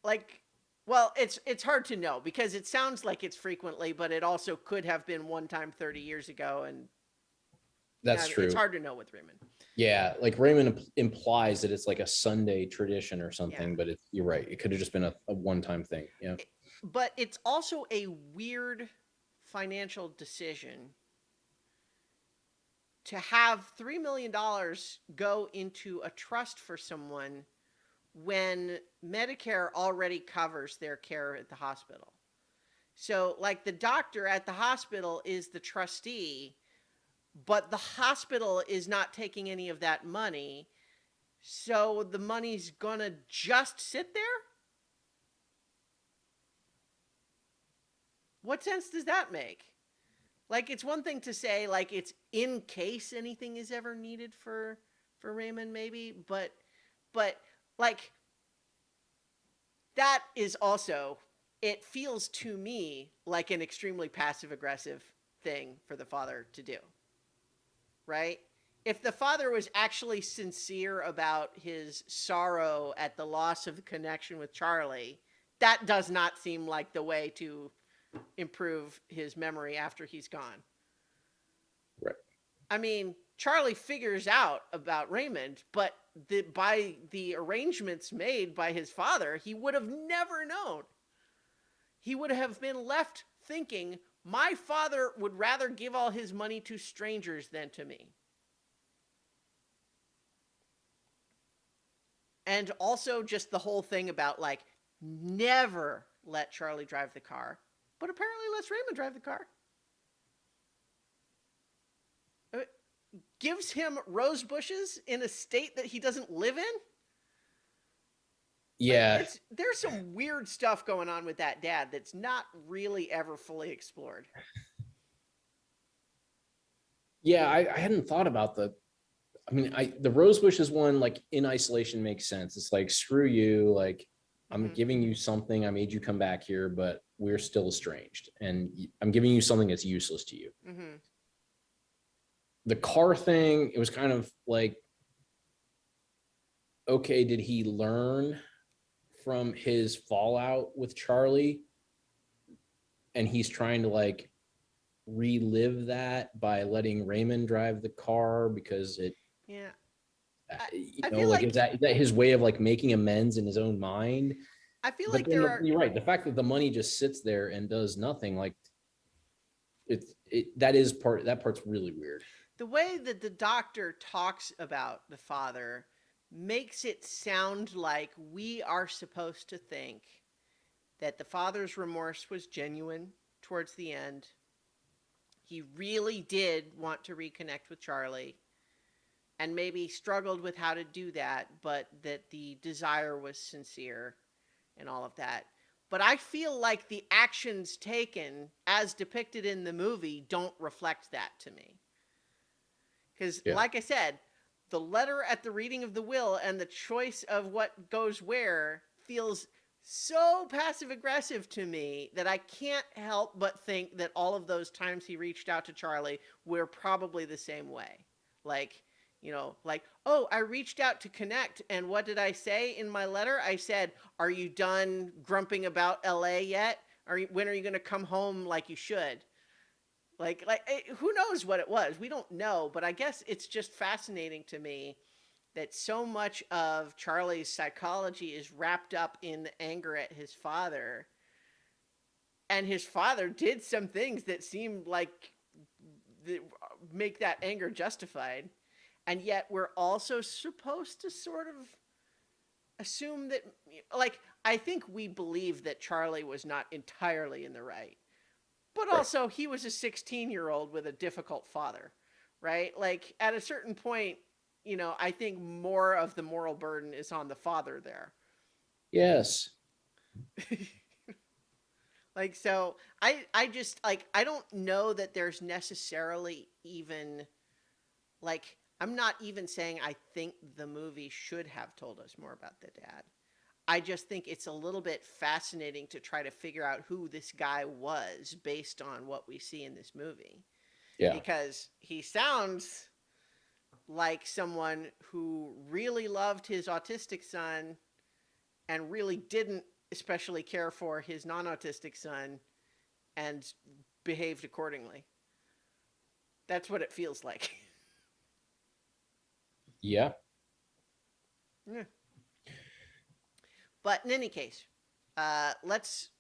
Like, well, it's hard to know, because it sounds like it's frequently, but it also could have been one time 30 years ago, and That's true. it's hard to know with Raymond. Yeah, like Raymond implies that it's like a Sunday tradition or something, Yeah. but you're right. It could have just been a one-time thing. Yeah. But it's also a weird financial decision to have $3 million go into a trust for someone when Medicare already covers their care at the hospital. So, like, the doctor at the hospital is the trustee, but the hospital is not taking any of that money. So the money's gonna just sit there? What sense does that make? Like, it's one thing to say, like, it's in case anything is ever needed for Raymond, maybe, but like, that is also, it feels to me like an extremely passive aggressive thing for the father to do. Right? If the father was actually sincere about his sorrow at the loss of the connection with Charlie, that does not seem like the way to improve his memory after he's gone. Right. I mean, Charlie figures out about Raymond, but by the arrangements made by his father, he would have never known. He would have been left thinking, my father would rather give all his money to strangers than to me. And also just the whole thing about, like, never let Charlie drive the car, but apparently lets Raymond drive the car. Gives him rose bushes in a state that he doesn't live in. Yeah. Like, there's some weird stuff going on with that dad that's not really ever fully explored. Yeah, I hadn't thought about the rose bushes one, like, in isolation makes sense. It's like, screw you, like, I'm giving you something, I made you come back here, but we're still estranged, and I'm giving you something that's useless to you. Mm-hmm. The car thing, it was kind of like, okay, did he learn from his fallout with Charlie, and he's trying to, like, relive that by letting Raymond drive the car because it, Yeah. I feel like, is that his way of, like, making amends in his own mind? I feel But like then you're right. The fact that the money just sits there and does nothing, like, that part's really weird. The way that the doctor talks about the father makes it sound like we are supposed to think that the father's remorse was genuine towards the end. He really did want to reconnect with Charlie, and maybe struggled with how to do that, but that the desire was sincere and all of that. But I feel like the actions taken as depicted in the movie don't reflect that to me. Because, like I said, the letter at the reading of the will and the choice of what goes where feels so passive aggressive to me that I can't help but think that all of those times he reached out to Charlie were probably the same way. Like, like, oh, I reached out to connect, and what did I say in my letter? I said, are you done grumping about LA yet? When are you going to come home like you should? Like, who knows what it was? We don't know, but I guess it's just fascinating to me that so much of Charlie's psychology is wrapped up in anger at his father, and his father did some things that seemed like make that anger justified, and yet we're also supposed to sort of assume that, like, I think we believe that Charlie was not entirely in the right, but Right. also he was a 16-year-old with a difficult father, right? Like at a certain point, I think more of the moral burden is on the father there. Yes. Like, so I just, like, I don't know that there's necessarily even, like, I'm not even saying I think the movie should have told us more about the dad. I just think it's a little bit fascinating to try to figure out who this guy was based on what we see in this movie, Yeah. because he sounds like someone who really loved his autistic son and really didn't especially care for his non-autistic son and behaved accordingly. That's what it feels like. Yeah. Yeah. But in any case, let's.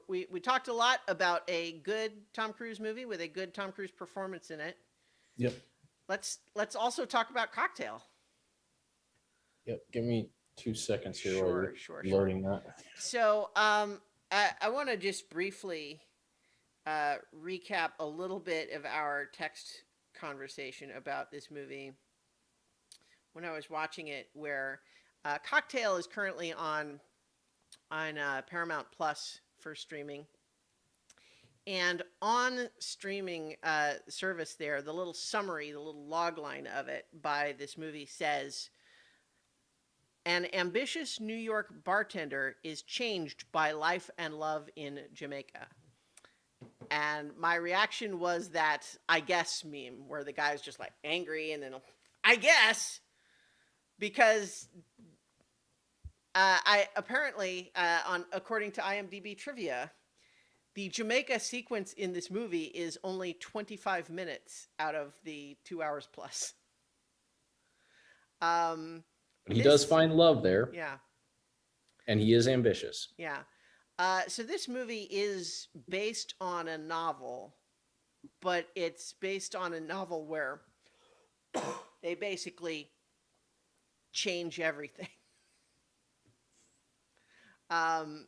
We talked a lot about a good Tom Cruise movie with a good Tom Cruise performance in it. Yep. Let's also talk about Cocktail. Yep. Give me 2 seconds here while Sure, you're sure, sure. loading that. So, I want to just briefly recap a little bit of our text conversation about this movie when I was watching it, where Cocktail is currently on Paramount Plus for streaming. And on streaming service there, the little summary, the little log line of it by this movie says, an ambitious New York bartender is changed by life and love in Jamaica. And my reaction was that I guess meme, where the guy's just like angry and then I guess, because I apparently on according to IMDb trivia, the Jamaica sequence in this movie is only 25 minutes out of the 2 hours plus. But he does This, find love there, yeah, and he is ambitious. yeah. So this movie is based on a novel, but it's based on a novel where they basically change everything. And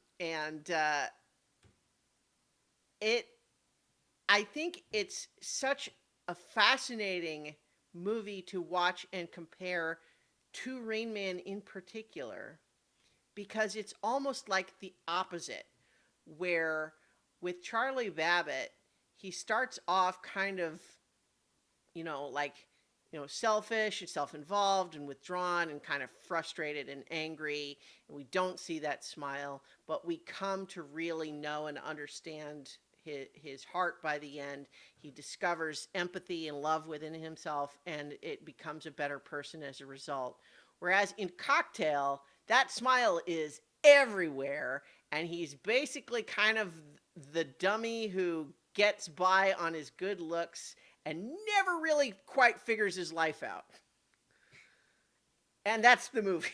it, I think it's such a fascinating movie to watch and compare to Rain Man in particular, because it's almost like the opposite, where with Charlie Babbitt, he starts off kind of, like, selfish and self-involved and withdrawn and kind of frustrated and angry, and we don't see that smile, but we come to really know and understand his heart by the end. He discovers empathy and love within himself, and it becomes a better person as a result. Whereas in Cocktail, that smile is everywhere, and he's basically kind of the dummy who gets by on his good looks and never really quite figures his life out. And that's the movie.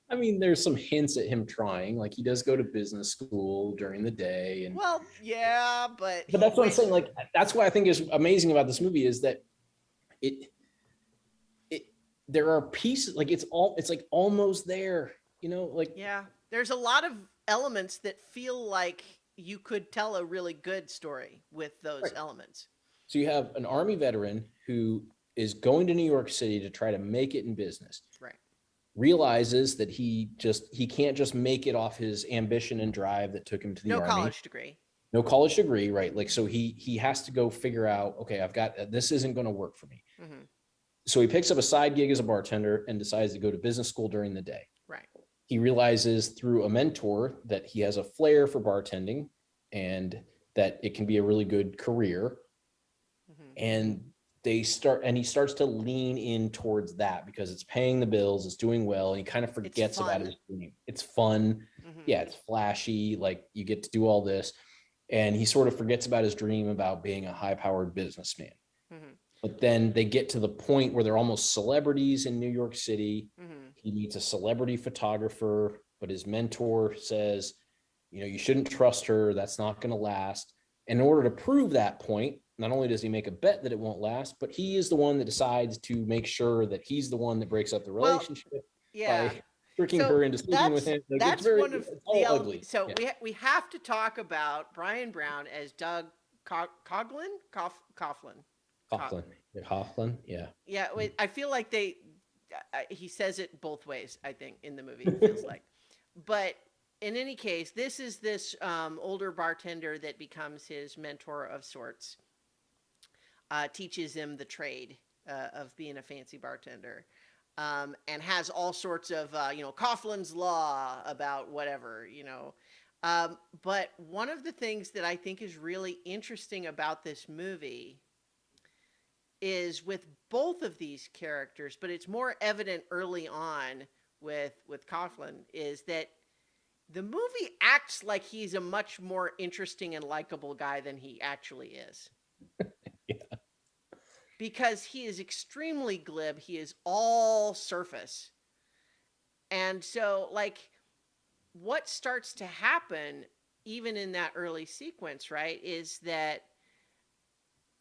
I mean, there's some hints at him trying. Like he does go to business school during the day, and Well, yeah, but that's what I'm saying. Like that's what I think is amazing about this movie is that it it there are pieces like it's like almost there. Like yeah, there's a lot of elements that feel like you could tell a really good story with those right. elements. So you have an Army veteran who is going to New York City to try to make it in business. Right. Realizes that he can't just make it off his ambition and drive that took him to the No Army. college degree. No college degree, right? Like so he has to go figure out, okay, I've got this isn't going to work for me. Mm-hmm. So he picks up a side gig as a bartender and decides to go to business school during the day. Right. He realizes through a mentor that he has a flair for bartending and that it can be a really good career. Mm-hmm. And he starts to lean in towards that because it's paying the bills, it's doing well, and he kind of forgets about his dream. It's fun. Mm-hmm. Yeah, it's flashy. Like you get to do all this. And he sort of forgets about his dream about being a high-powered businessman. Mm-hmm. But then they get to the point where they're almost celebrities in New York City. Mm-hmm. He meets a celebrity photographer but his mentor says, you shouldn't trust her. That's not going to last. In order to prove that point, not only does he make a bet that it won't last, but he is the one that decides to make sure that he's the one that breaks up the Well, relationship yeah. by tricking So her into sleeping with him. Like that's one of it's the all ugly. so Yeah. we have to talk about Brian Brown as Doug Coughlin. Coughlin. Coughlin. Coughlin. Yeah. Yeah, I feel like he says it both ways, I think, in the movie, it feels like. But in any case, this is this older bartender that becomes his mentor of sorts, teaches him the trade of being a fancy bartender, and has all sorts of, Coughlin's Law about whatever, But one of the things that I think is really interesting about this movie is with both of these characters, but it's more evident early on with Coughlin, is that the movie acts like he's a much more interesting and likable guy than he actually is. Yeah. Because he is extremely glib, he is all surface. And so, like, what starts to happen, even in that early sequence, right, is that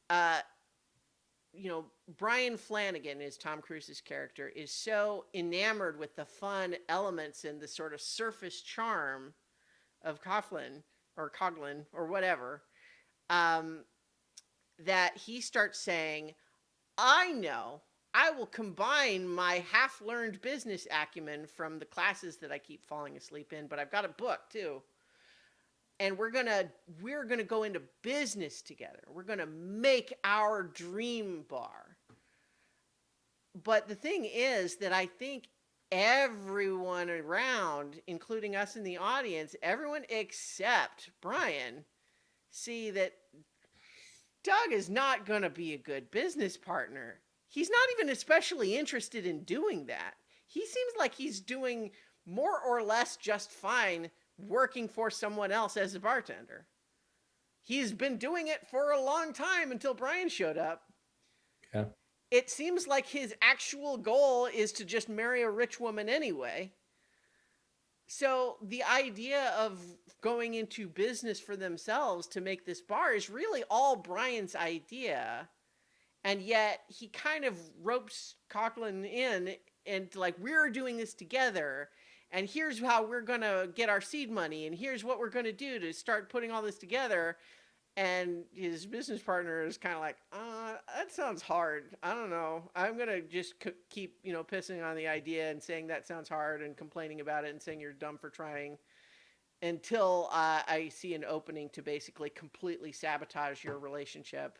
uh, Brian Flanagan is Tom Cruise's character, is so enamored with the fun elements and the sort of surface charm of Coughlin or whatever, um, that he starts saying, I know I will combine my half-learned business acumen from the classes that I keep falling asleep in, but I've got a book too. And we're gonna go into business together. We're gonna make our dream bar. But the thing is that I think everyone around, including us in the audience, everyone except Brian, see that Doug is not going to be a good business partner. He's not even especially interested in doing that. He seems like he's doing more or less just fine working for someone else as a bartender. He's been doing it for a long time until Brian showed up. Yeah. It seems like his actual goal is to just marry a rich woman anyway. So the idea of going into business for themselves to make this bar is really all Brian's idea. And yet he kind of ropes Coughlin in and like, we're doing this together. And here's how we're going to get our seed money. And here's what we're going to do to start putting all this together. And his business partner is kind of like, that sounds hard. I don't know. I'm going to just keep, pissing on the idea and saying that sounds hard and complaining about it and saying you're dumb for trying until I see an opening to basically completely sabotage your relationship,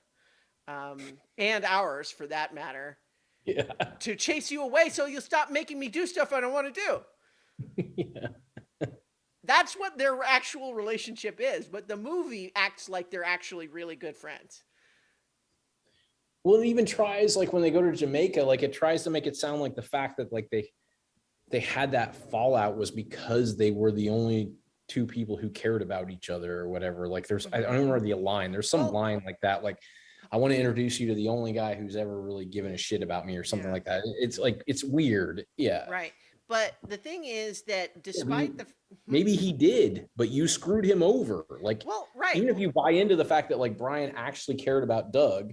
and ours for that matter, Yeah. to chase you away so you'll stop making me do stuff I don't want to do. Yeah. That's what their actual relationship is, but the movie acts like they're actually really good friends. Well, it even tries, like when they go to Jamaica, like it tries to make it sound like the fact that like they had that fallout was because they were the only two people who cared about each other or whatever. Like I don't remember the line. There's some line like that, like, I want to introduce you to the only guy who's ever really given a shit about me or something like that. It's like, it's weird. Yeah. Right. But the thing is that despite maybe he did, but you screwed him over. Like, well, right. Even if you buy into the fact that like Brian actually cared about Doug,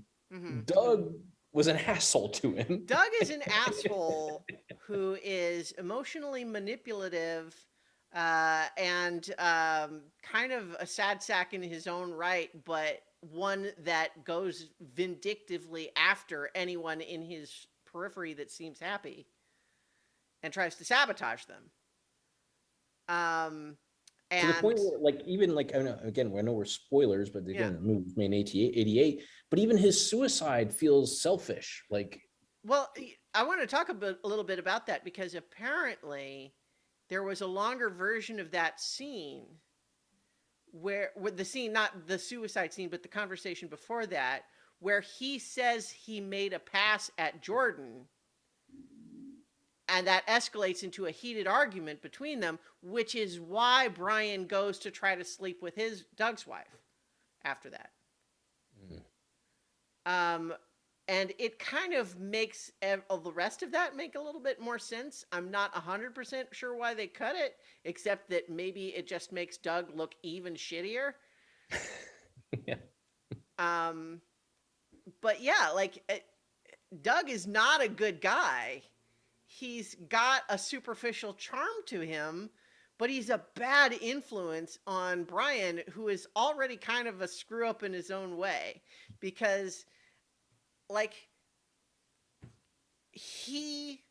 Doug was an asshole to him. Doug is an asshole who is emotionally manipulative, and kind of a sad sack in his own right, but one that goes vindictively after anyone in his periphery that seems happy and tries to sabotage them. And to the point where, like, even like, I know, again, I know we're spoilers, but again, the movie was made in 88, but even his suicide feels selfish. Like, well, I want to talk a little bit about that because apparently there was a longer version of that scene where, with the scene, not the suicide scene, but the conversation before that, where he says he made a pass at Jordan, and that escalates into a heated argument between them, which is why Brian goes to try to sleep with Doug's wife after that. And it kind of makes all the rest of that make a little bit more sense. I'm not 100% sure why they cut it, except that maybe it just makes Doug look even shittier. Yeah. Um, but yeah, like Doug is not a good guy. He's got a superficial charm to him, but he's a bad influence on Brian, who is already kind of a screw up in his own way, because like he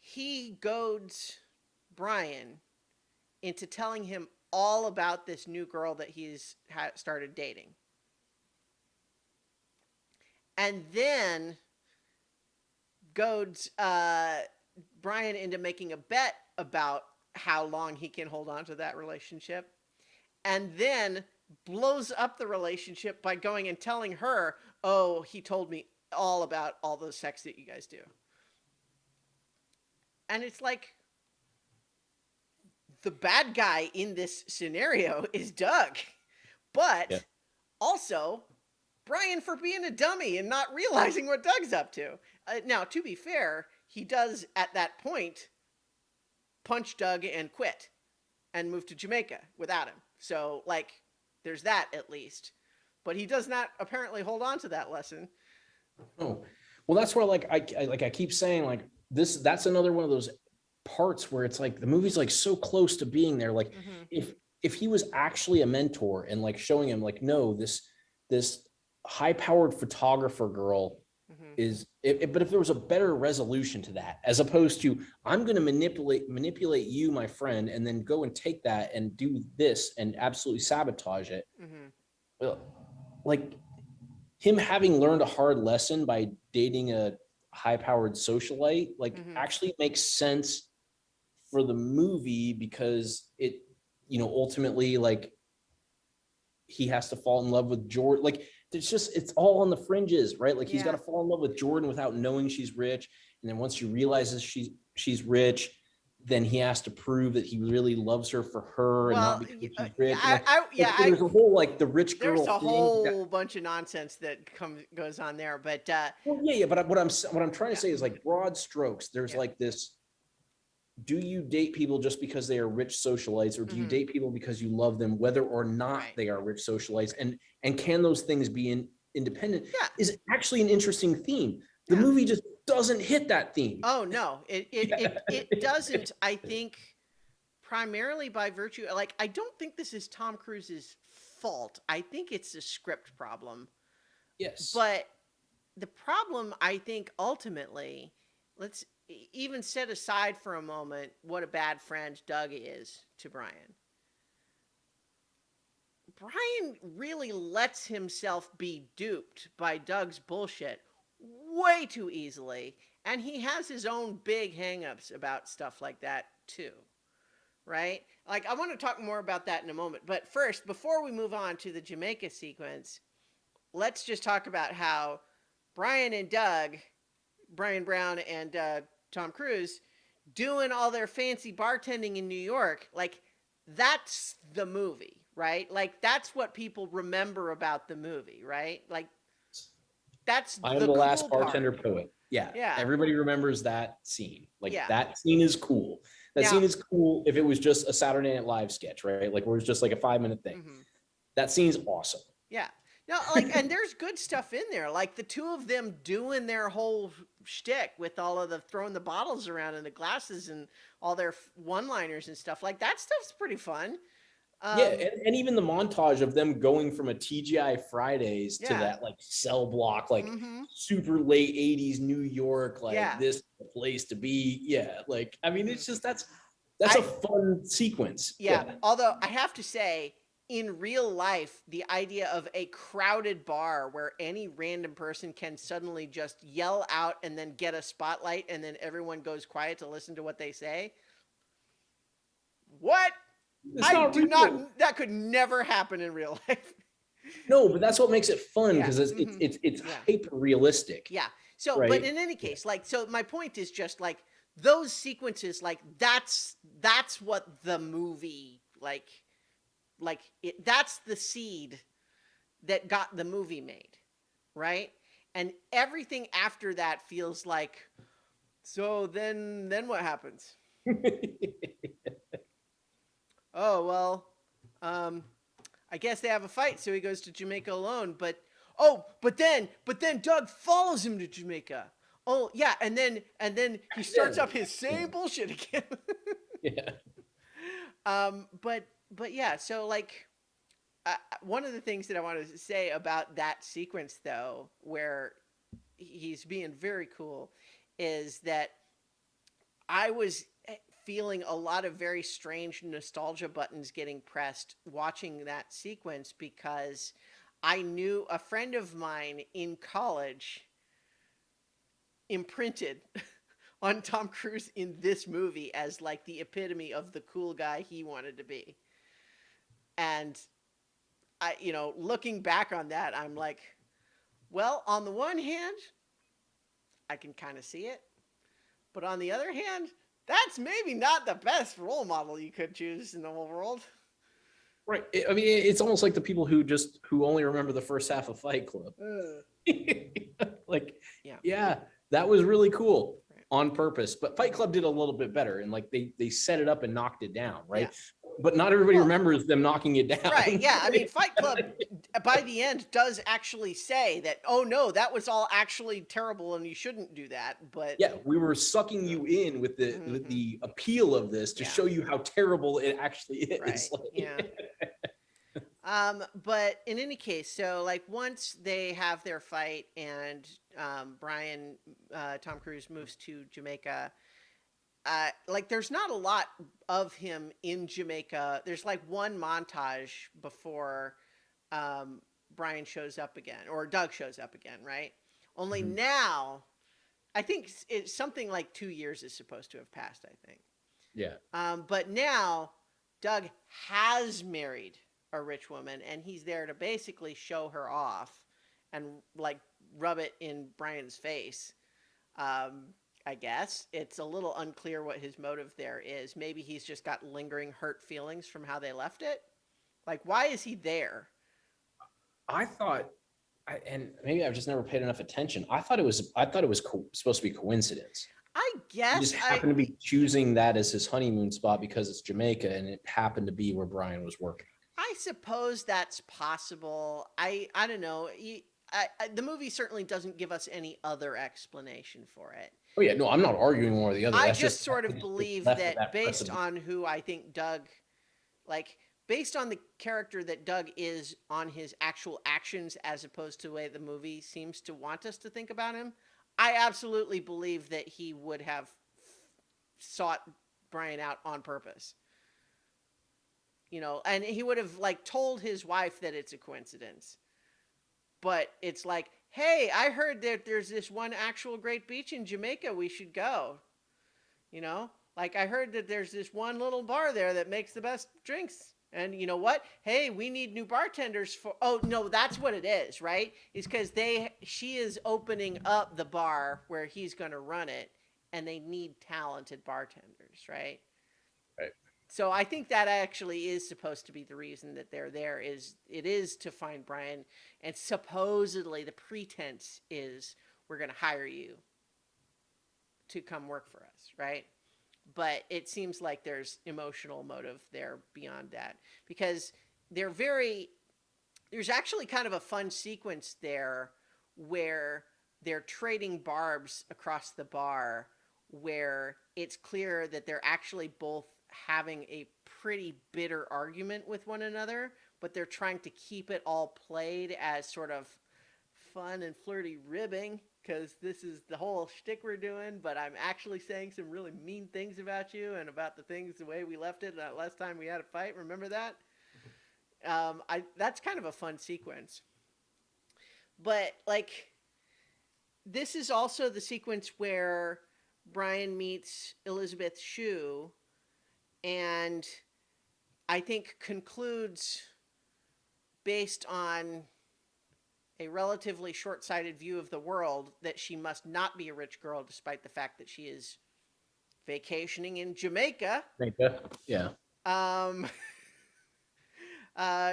he goads Brian into telling him all about this new girl that he's started dating. And then goads Brian into making a bet about how long he can hold on to that relationship. And then blows up the relationship by going and telling her, oh, he told me all about all the sex that you guys do. And it's like, the bad guy in this scenario is Doug, but Yeah. also Brian for being a dummy and not realizing what Doug's up to. Now, to be fair, he does at that point punch Doug and quit and move to Jamaica without him. So, like, there's that at least. But he does not apparently hold on to that lesson. Oh, well, that's where I keep saying like this. That's another one of those parts where it's like the movie's like so close to being there. Like Mm-hmm. if he was actually a mentor and like showing him like, no, this high powered photographer girl Mm-hmm. is but if there was a better resolution to that, as opposed to I'm going to manipulate you, my friend, and then go and take that and do this and absolutely sabotage it. Mm-hmm. Well, like him having learned a hard lesson by dating a high-powered socialite, like Mm-hmm. actually makes sense for the movie because it, ultimately like he has to fall in love with Jordan. Like it's all on the fringes, right? Like he's got to Yeah. fall in love with Jordan without knowing she's rich. And then once he realizes she's rich, then he has to prove that he really loves her for her and not Well, because she's rich. And I there's a whole like the rich there's girl a thing. whole bunch of nonsense that goes on there, but Well, yeah. But what I'm trying to yeah. say is like broad strokes. There's Yeah. like this. Do you date people just because they are rich socialites, or do you Mm-hmm. date people because you love them, whether or not Right. they are rich socialites? And can those things be independent? Yeah. Is actually an interesting theme. The Yeah. movie just doesn't hit that theme. Oh no, it doesn't. I think primarily by virtue, like, I don't think this is Tom Cruise's fault. I think it's a script problem. Yes. But the problem, I think, ultimately, let's even set aside for a moment what a bad friend Doug is to Brian. Brian really lets himself be duped by Doug's bullshit way too easily, and he has his own big hangups about stuff like that too. Right? Like, I want to talk more about that in a moment, but first, before we move on to the Jamaica sequence, let's just talk about how Brian and Doug, Brian Brown and Tom Cruise, doing all their fancy bartending in New York, like, that's the movie, right? Like, that's what people remember about the movie, right? Like, that's I am the the cool last bartender part. poet. Yeah. Yeah. Everybody remembers that scene. Like Yeah. that scene is cool. That Now, scene is cool if it was just a Saturday Night Live sketch, right? Like where it's just like a 5-minute thing. mm-hmm. That scene's awesome. Yeah. No, like, and there's good stuff in there. Like the two of them doing their whole shtick with all of the throwing the bottles around and the glasses and all their one-liners and stuff. Like that stuff's pretty fun. Yeah, and even the montage of them going from a TGI Fridays to Yeah. that like cell block, like Mm-hmm. super late 80s New York, like Yeah. this is the place to be. Yeah, like I mean, it's just that's I- a fun sequence. Yeah. Although I have to say, in real life, the idea of a crowded bar where any random person can suddenly just yell out and then get a spotlight and then everyone goes quiet to listen to what they say. What? It's I not do real. not. That could never happen in real life. No, but that's what makes it fun Yeah. because it's Mhm. it's Yeah. hyper realistic. Yeah. So, but Right. in any case, like, so my point is just like those sequences, like that's what the movie like it. That's the seed that got the movie made. right? And everything after that feels like, so then what happens? Oh, well, um, I guess they have a fight, so he goes to Jamaica alone. But oh, but then Doug follows him to Jamaica. Oh yeah, and then he starts up his Yeah. same bullshit again. Yeah. But yeah, so like one of the things that I wanted to say about that sequence though, where he's being very cool, is that I was feeling a lot of very strange nostalgia buttons getting pressed watching that sequence because I knew a friend of mine in college imprinted on Tom Cruise in this movie as like the epitome of the cool guy he wanted to be. And looking back on that, I'm like, well, on the one hand, I can kind of see it. But on the other hand, that's maybe not the best role model you could choose in the whole world. Right. I mean, it's almost like the people who only remember the first half of Fight Club. Like, Yeah. yeah, that was really cool Right. on purpose. But Fight Club did a little bit better, and like they set it up and knocked it down, Yeah. right? But not everybody Well, remembers them knocking it down. right. Yeah. I mean, Fight Club by the end does actually say that, oh no, that was all actually terrible and you shouldn't do that. But Yeah, we were sucking you in with mhm. the appeal of this to Yeah. show you how terrible it actually is. Right. Like, Yeah. But in any case, so like once they have their fight and Tom Cruise moves to Jamaica, like there's not a lot of him in Jamaica. There's like one montage before um, Brian shows up again or Doug shows up again, right? Only Mhm. now, I think it's something like 2 years is supposed to have passed. I think. Yeah. But now Doug has married a rich woman and he's there to basically show her off and like rub it in Brian's face. Um, I guess it's a little unclear what his motive there is. Maybe he's just got lingering hurt feelings from how they left it. Like, why is he there? I thought, and maybe I've just never paid enough attention. I thought it was supposed to be coincidence. I He guess just happened to be choosing that as his honeymoon spot because it's Jamaica, and it happened to be where Brian was working. I suppose that's possible. I don't know. The movie certainly doesn't give us any other explanation for it. Oh yeah, no, I'm not arguing one or the other. I That's just just sort of it's believe left with that that based precedent. on who I think Doug, like, based on the character that Doug is on his actual actions as opposed to the way the movie seems to want us to think about him, I absolutely believe that he would have sought Brian out on purpose. And he would have, like, told his wife that it's a coincidence. But it's like, hey, I heard that there's this one actual great beach in Jamaica. We should go. Like I heard that there's this one little bar there that makes the best drinks. And you know what? Hey, we need new bartenders for. Oh no, that's what it is, right? It's because she is opening up the bar where he's going to run it, and they need talented bartenders, right? Right. So I think that actually is supposed to be the reason that they're there. It is to find Brian, and supposedly the pretense is we're going to hire you to come work for us, right? But it seems like there's emotional motive there beyond that because they're very there's actually kind of a fun sequence there where they're trading barbs across the bar where it's clear that they're actually both having a pretty bitter argument with one another, but they're trying to keep it all played as sort of fun and flirty ribbing because this is the whole shtick we're doing, but I'm actually saying some really mean things about you and about the things the way we left it last time we had a fight. Remember that? I That's kind of a fun sequence. But like, this is also the sequence where Brian meets Elizabeth Shue, and I think concludes based on a relatively short sighted view of the world that she must not be a rich girl, despite the fact that she is vacationing in Jamaica. Jamaica. Yeah. Um,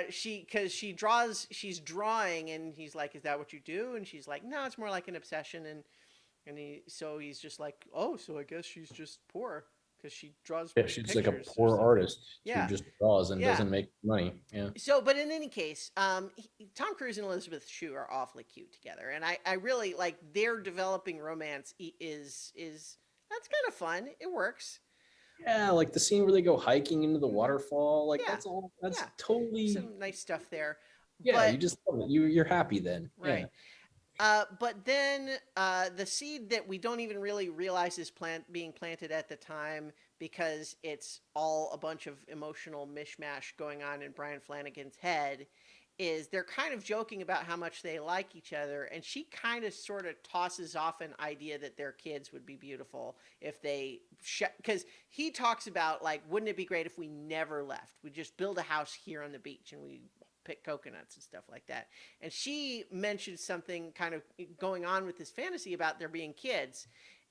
she's drawing, and he's like, "Is that what you do?" And she's like, "No, it's more like an obsession." And he's just like, "Oh, so I guess she's just poor because she draws Yeah, she's like a pictures or poor something." artist who Yeah, just draws and yeah. doesn't make money. Yeah. So, but in any case, Tom Cruise and Elizabeth Shue are awfully cute together, and I really like their developing romance is that's kind of fun. It works. Yeah, like the scene where they go hiking into the Hmm. waterfall, like Yeah, that's yeah, totally, some nice stuff there, yeah, but you just love it. You're happy then. Yeah. right. But then the seed that we don't even really realize is being planted at the time because it's all a bunch of emotional mishmash going on in Brian Flanagan's head is they're kind of joking about how much they like each other, and she kind of sort of tosses off an idea that their kids would be beautiful if they because he talks about, like, wouldn't it be great if we never left, we just build a house here on the beach and we pick coconuts and stuff like that. And she mentioned something kind of going on with this fantasy about there being kids.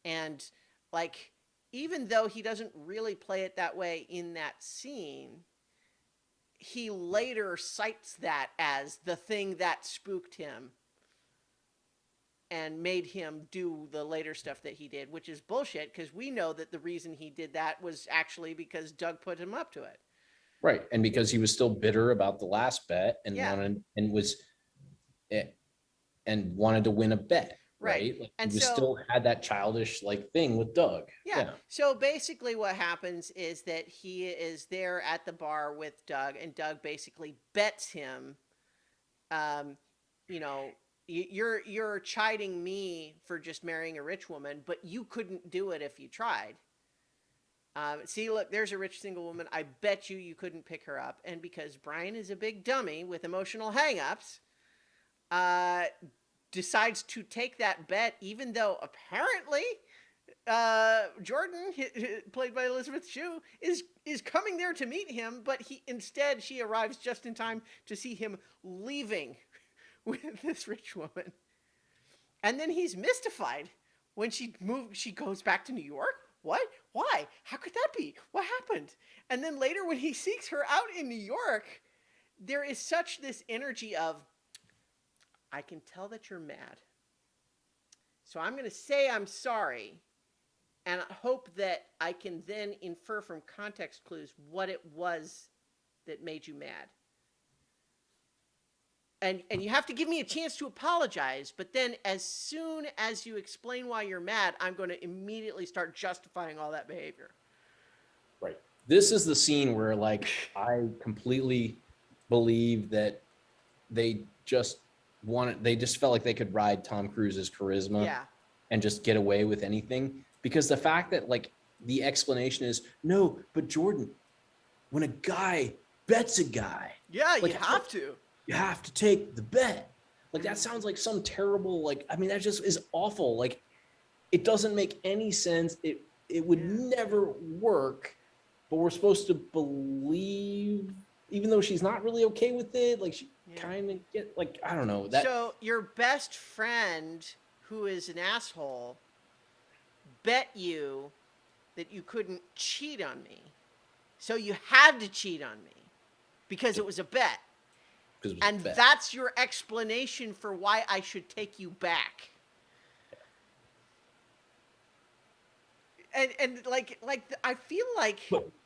And, like, even though he doesn't really play it that way in that scene, he later cites that as the thing that spooked him and made him do the later stuff that he did, which is bullshit because we know that the reason he did that was actually because Doug put him up to it. Right. And because he was still bitter about the last bet and Yeah. eh, wanted to win a bet, Right. right? Like he And was so, still had that childish like thing with Doug. yeah. Yeah. So basically, what happens is that he is there at the bar with Doug, and Doug basically bets him, um, you know, you're chiding me for just marrying a rich woman, but you couldn't do it if you tried. See, look, there's a rich single woman. I bet you couldn't pick her up. And because Brian is a big dummy with emotional hangups, uh, decides to take that bet, even though apparently Jordan, played by Elizabeth Shue, is coming there to meet him, but she arrives just in time to see him leaving with this rich woman, and then he's mystified when she goes back to New York. What? Why? How could that be? What happened? And then later, when he seeks her out in New York, there is such this energy of, I can tell that you're mad, so I'm going to say I'm sorry, and hope that I can then infer from context clues what it was that made you mad. And you have to give me a chance to apologize, but then as soon as you explain why you're mad, I'm going to immediately start justifying all that behavior. Right. This is the scene where like I completely believe that they just felt like they could ride Tom Cruise's charisma Yeah. and just get away with anything, because the fact that like the explanation is no, but Jordan, when a guy bets a guy, Yeah, you like have to. you have to take the bet. Like that sounds like some terrible, like, I mean, that just is awful. Like it doesn't make any sense. It would never work, but we're supposed to believe, even though she's not really okay with it, like she kind of get like, I don't know that. So your best friend, who is an asshole, bet you that you couldn't cheat on me. So you had to cheat on me because it was a bet. And that's your explanation for why I should take you back. And like I feel like,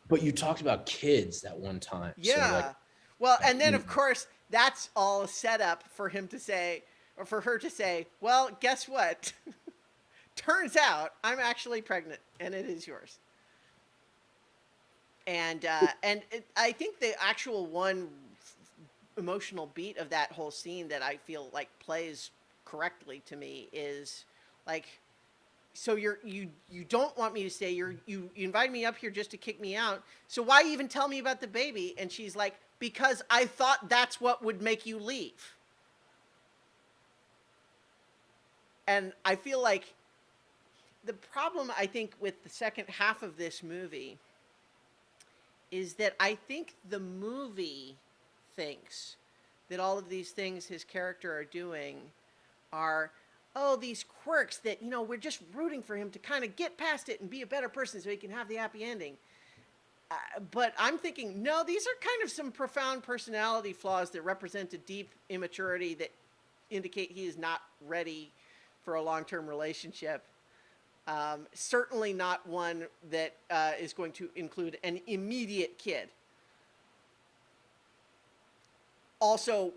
but you talked about kids that one time. yeah. So like, Well, and then of course that's all set up for him to say, or for her to say, well, guess what? Turns out I'm actually pregnant and it is yours. And I think the actual one emotional beat of that whole scene that I feel like plays correctly to me is like, so you don't want me to stay. You invited me up here just to kick me out. So why even tell me about the baby? And she's like, because I thought that's what would make you leave. And I feel like the problem, I think, with the second half of this movie is that I think the movie thinks that all of these things his character are doing are, oh, these quirks that, we're just rooting for him to kind of get past it and be a better person so he can have the happy ending. but I'm thinking, no, these are kind of some profound personality flaws that represent a deep immaturity that indicate he is not ready for a long-term relationship. Certainly not one that is going to include an immediate kid. Also,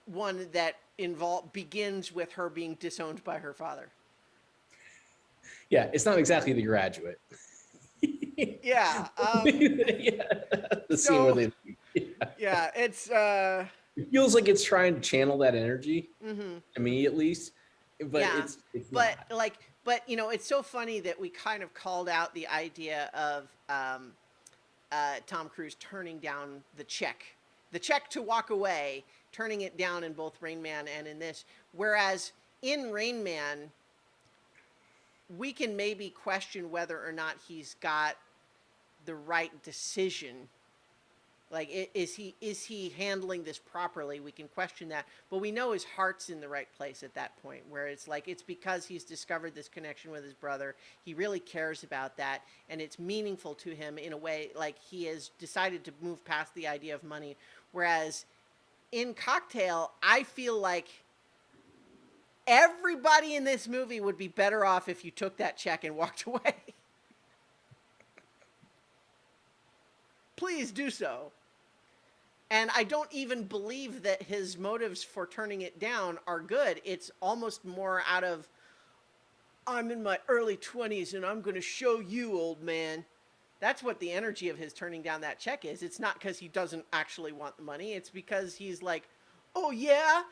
one that begins with her being disowned by her father. Yeah, it's not exactly The Graduate. Yeah. Yeah, the scene where So they yeah, it's it feels like it's trying to channel that energy mhm. to me at least, but Yeah, it's but not. it's so funny that we kind of called out the idea of Tom Cruise turning down the check to walk away, turning it down in both Rain Man and in this. Whereas in Rain Man, we can maybe question whether or not he's got the right decision. Like, is he handling this properly? We can question that, but we know his heart's in the right place at that point, where it's like it's because he's discovered this connection with his brother. He really cares about that, and it's meaningful to him in a way. Like, he has decided to move past the idea of money. Whereas in Cocktail, I feel like everybody in this movie would be better off if you took that check and walked away. Please do so. And I don't even believe that his motives for turning it down are good. It's almost more out of, I'm in my early 20s and I'm going to show you, old man. That's what the energy of his turning down that check is. It's not because he doesn't actually want the money. It's because he's like, oh, yeah?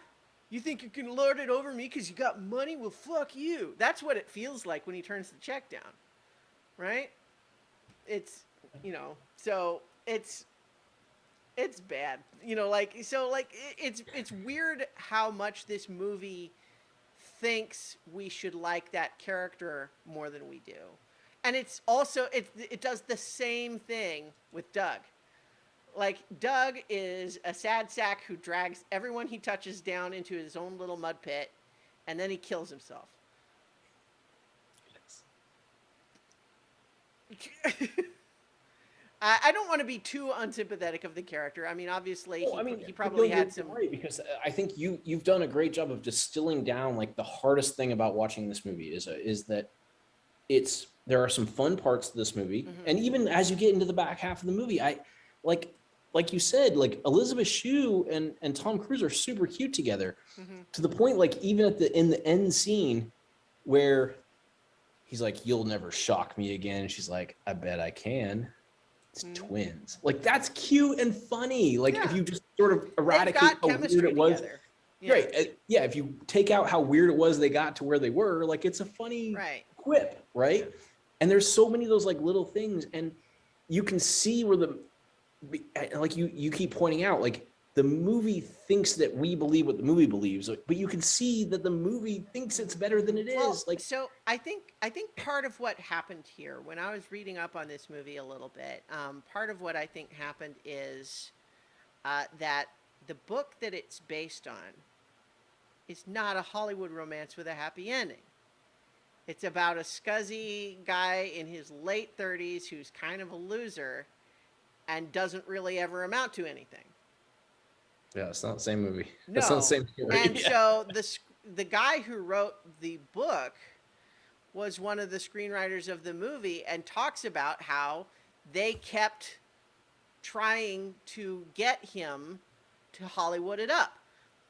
You think you can lord it over me because you got money? Well, fuck you. That's what it feels like when he turns the check down, right? It's, so it's bad, it's weird how much this movie thinks we should like that character more than we do. And it's also it does the same thing with Doug. Like, Doug is a sad sack who drags everyone he touches down into his own little mud pit, and then he kills himself. I don't want to be too unsympathetic of the character. I mean, obviously, Well, I mean, he no, probably you're had some. right, because I think you've done a great job of distilling down like the hardest thing about watching this movie is that there are some fun parts to this movie, Mhm. and even as you get into the back half of the movie, I like like you said, like Elizabeth Shue and Tom Cruise are super cute together, Mhm. to the point like even in the end scene where he's like, "You'll never shock me again," and she's like, "I bet I can." It's Mhm. twins. Like, that's cute and funny. Like, if Yeah, you just sort of they've eradicate got how weird chemistry it was, together. Yeah. right? Yeah, if you take out how weird it was they got to where they were, like, it's a funny Right. quip, Yeah. right? And there's so many of those like little things, and you can see where like you keep pointing out, like the movie thinks that we believe what the movie believes, but you can see that the movie thinks it's better than it Well, is. Like, so I think part of what happened here, when I was reading up on this movie a little bit, part of what I think happened is that the book that it's based on is not a Hollywood romance with a happy ending. It's about a scuzzy guy in his late 30s who's kind of a loser and doesn't really ever amount to anything. yeah, it's not the same movie. That's not the No. same story. And Yeah. so the guy who wrote the book was one of the screenwriters of the movie and talks about how they kept trying to get him to Hollywood it up,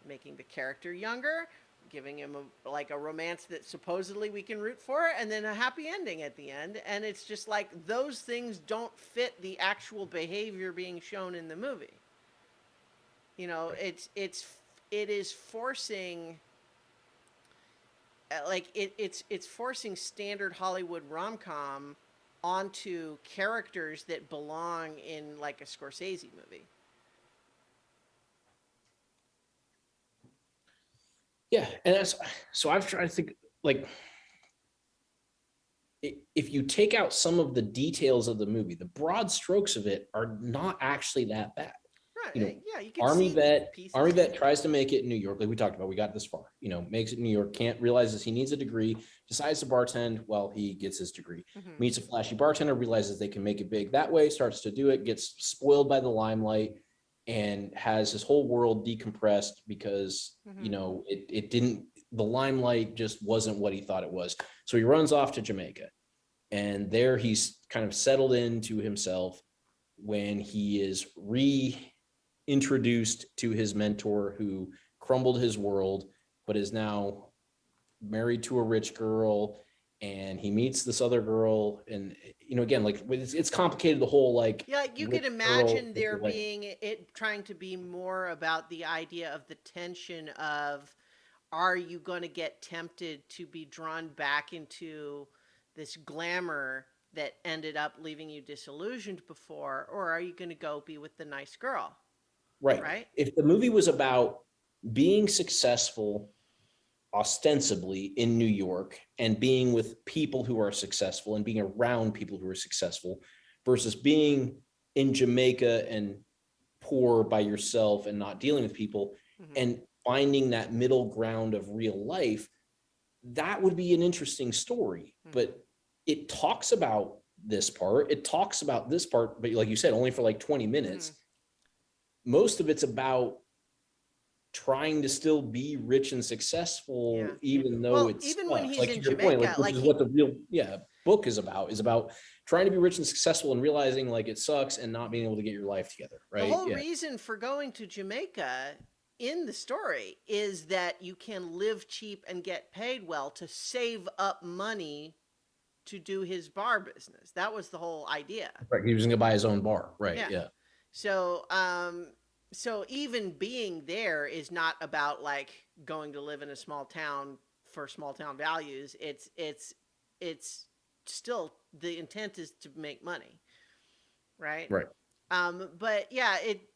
making the character younger, giving him a romance that supposedly we can root for, and then a happy ending at the end. And it's just like those things don't fit the actual behavior being shown in the movie. It is forcing it's forcing standard Hollywood rom com onto characters that belong in like a Scorsese movie. Yeah, and that's so I've tried to think, like, if you take out some of the details of the movie, the broad strokes of it are not actually that bad. you know, yeah, you can see pieces. Army vet tries to make it in New York, like we talked about. We got this far, you know, makes it in New York, can't realizes he needs a degree, decides to bartend while he gets his degree. Mhm. Meets a flashy bartender, realizes they can make it big that way, starts to do it, gets spoiled by the limelight, and has his whole world decompressed because you Mhm. know it didn't, the limelight just wasn't what he thought it was. So he runs off to Jamaica, and there he's kind of settled into himself when he is reintroduced to his mentor who crumbled his world, but is now married to a rich girl. And he meets this other girl, and you know, again, like it's complicated. The whole like Yeah, you could rich girl, imagine there like being it trying to be more about the idea of the tension of, are you going to get tempted to be drawn back into this glamour that ended up leaving you disillusioned before, or are you going to go be with the nice girl, right. right? If the movie was about being successful ostensibly in New York and being with people who are successful and being around people who are successful versus being in Jamaica and poor by yourself and not dealing with people Hmm. and finding that middle ground of real life, that would be an interesting story. Hmm. But it talks about this part, it talks about this part, but like you said, only for like 20 Hmm. minutes. Most of it's about trying to still be rich and Yeah. successful, even though Well, it even when sucks. he's Like to in your point, like Jamaica, which like is he, what the real book is about trying to be rich and successful and realizing like it sucks and not being able to get your life together. the Right. whole Yeah. reason for going to Jamaica in the story is that you can live cheap and get paid well to save up money to do his bar business. That was the whole idea. Right. He was gonna buy his own bar. Right. Yeah. Yeah. So, so even being there is not about like going to live in a small town for small town values. It's still, the intent is to make money, right? Right. But yeah, it,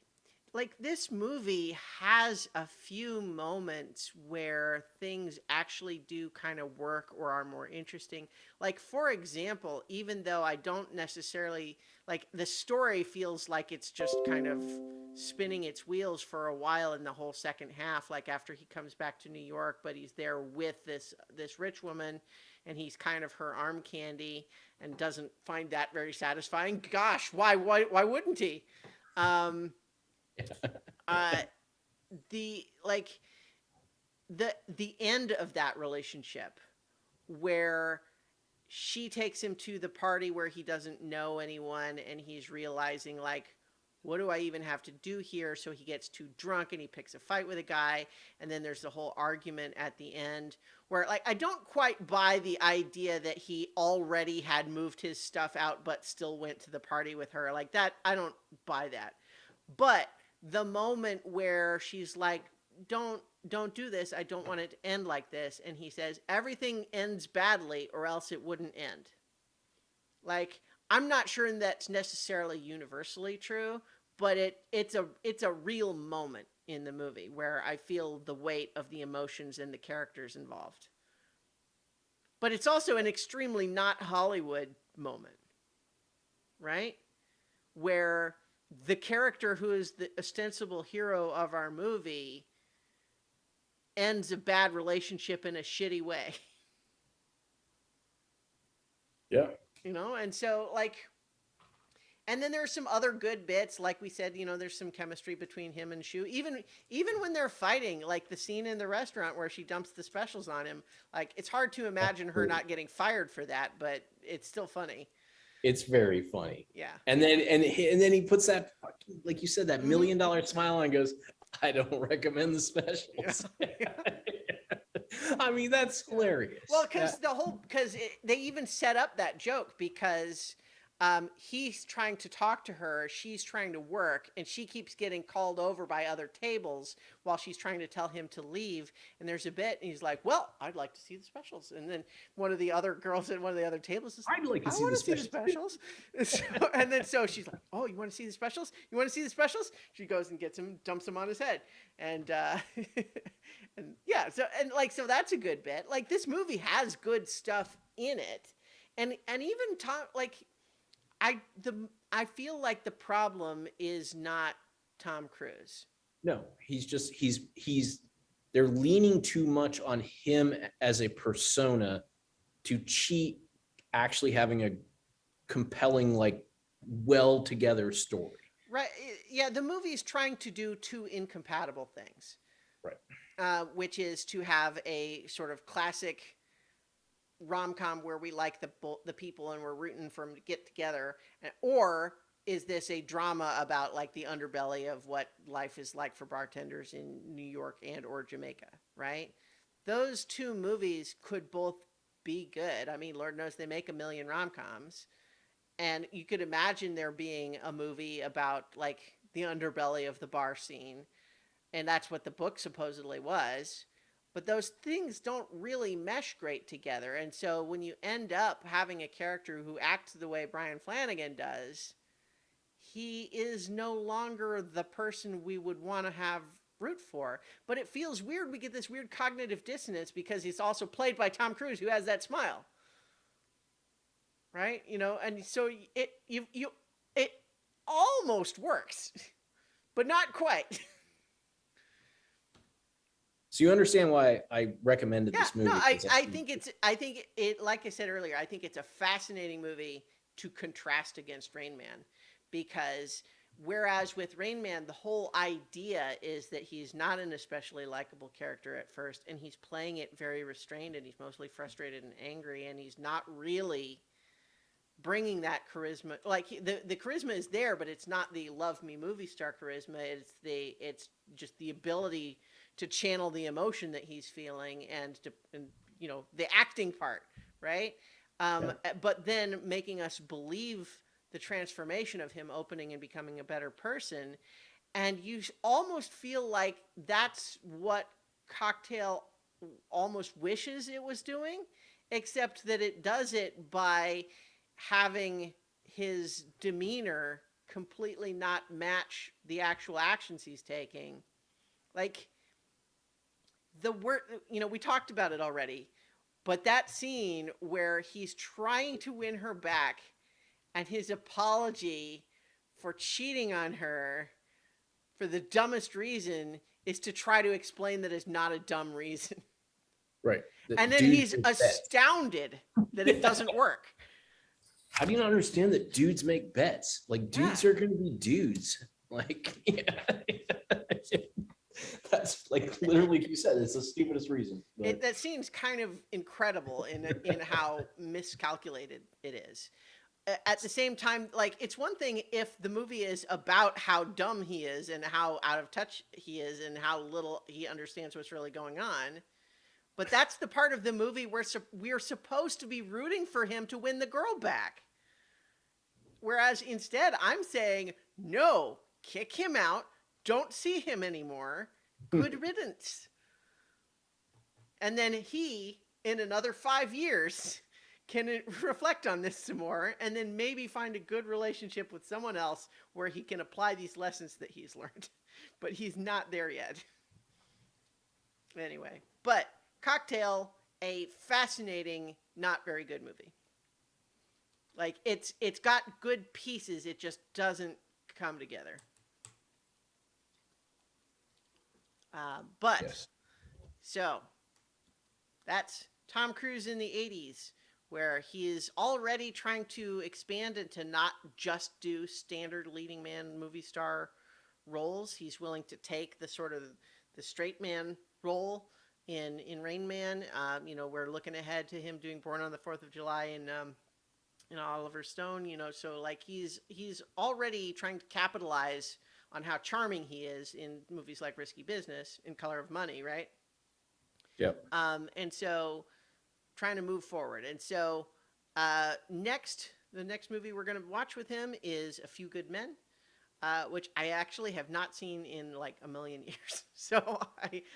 like this movie has a few moments where things actually do kind of work or are more interesting. Like, for example, even though I don't necessarily like, the story feels like it's just kind of spinning its wheels for a while in the whole second half, like after he comes back to New York, but he's there with this rich woman, and he's kind of her arm candy and doesn't find that very satisfying. Gosh, why wouldn't he? Um, uh, the like the end of that relationship, where she takes him to the party where he doesn't know anyone, and he's realizing like, what do I even have to do here? So he gets too drunk and he picks a fight with a guy, and then there's the whole argument at the end where, like, I don't quite buy the idea that he already had moved his stuff out but still went to the party with her. Like that, I don't buy that. But the moment where she's like, don't do this, I don't want it to end like this, and he says everything ends badly or else it wouldn't end. Like, I'm not sure that's necessarily universally true, but it's a real moment in the movie where I feel the weight of the emotions and the characters involved. But it's also an extremely not Hollywood moment, right? Where the character who is the ostensible hero of our movie ends a bad relationship in a shitty way. Yeah. And so, like, and then there's some other good bits, like we said, there's some chemistry between him and Shu. Even when they're fighting, like the scene in the restaurant where she dumps the specials on him, like it's hard to imagine her not getting fired for that, but it's still funny. It's very funny. Yeah. And then he puts that, like you said, that Mm-hmm. $1 million smile on and goes, I don't recommend the Yeah. specials. Yeah. I mean, that's hilarious. Well, because they even set up that joke because he's trying to talk to her, she's trying to work, and she keeps getting called over by other tables while she's trying to tell him to leave. And there's a bit, and he's like, "Well, I'd like to see the specials." And then one of the other girls at one of the other tables is like, I'd like to "I see the want to see the specials. specials." And then so she's like, "Oh, you want to see the specials? You want to see the specials?" She goes and gets him, dumps him on his head, and and yeah, so that's a good bit. Like this movie has good stuff in it, and even talk like I feel like the problem is not Tom Cruise. No, he's they're leaning too much on him as a persona to cheat actually having a compelling, like, well together story. Right. Yeah, the movie's trying to do two incompatible things, Right. which is to have a sort of classic rom-com where we like the people and we're rooting for them to get together, or is this a drama about like the underbelly of what life is like for bartenders in New York and or Jamaica, right? Those two movies could both be good. I mean, Lord knows they make a million rom-coms, and you could imagine there being a movie about like the underbelly of the bar scene, and that's what the book supposedly was. But those things don't really mesh great together. And so when you end up having a character who acts the way Brian Flanagan does, he is no longer the person we would want to have root for. But it feels weird. We get this weird cognitive dissonance because he's also played by Tom Cruise, who has that smile. Right? You know, and so it almost works, but not quite. So you understand why I recommended Yeah, this movie? no, I think it, like I said earlier, I think it's a fascinating movie to contrast against Rain Man, because whereas with Rain Man, the whole idea is that he's not an especially likable character at first, and he's playing it very restrained, and he's mostly frustrated and angry, and he's not really bringing that charisma. Like the charisma is there, but it's not the love me movie star charisma. It's just the ability to channel the emotion that he's feeling, and you know, the acting part, right? Yeah. But then making us believe the transformation of him opening and becoming a better person, and you almost feel like that's what Cocktail almost wishes it was doing, except that it does it by having his demeanor completely not match the actual actions he's taking. Like the word, you know, we talked about it already, but that scene where he's trying to win her back and his apology for cheating on her for the dumbest reason is to try to explain that it's not a dumb reason. Right. And then he's astounded that it doesn't work. How do you not understand that dudes make bets? Like, dudes Yeah. are going to be dudes. Like, yeah. That's like literally, like you said, it's the stupidest reason. But That seems kind of incredible in how miscalculated it is. At the same time, like, it's one thing if the movie is about how dumb he is and how out of touch he is and how little he understands what's really going on. But that's the part of the movie where we're supposed to be rooting for him to win the girl back. Whereas instead, I'm saying, no, kick him out. Don't see him anymore. Good riddance. And then he, in another 5 years, can reflect on this some more and then maybe find a good relationship with someone else where he can apply these lessons that he's learned. But he's not there yet. Anyway, but Cocktail, a fascinating, not very good movie. Like it's got good pieces, it just doesn't come together. But yes. so that's Tom Cruise in the 80s, where he is already trying to expand into not just do standard leading man movie star roles. He's willing to take the sort of the straight man role in Rain Man. You know, we're looking ahead to him doing Born on the 4th of July in Oliver Stone. You know, so like he's already trying to capitalize on how charming he is in movies like Risky Business, in Color of Money, right? Yep. And so trying to move forward. And so the next movie we're going to watch with him is A Few Good Men, which I actually have not seen in like a million years. So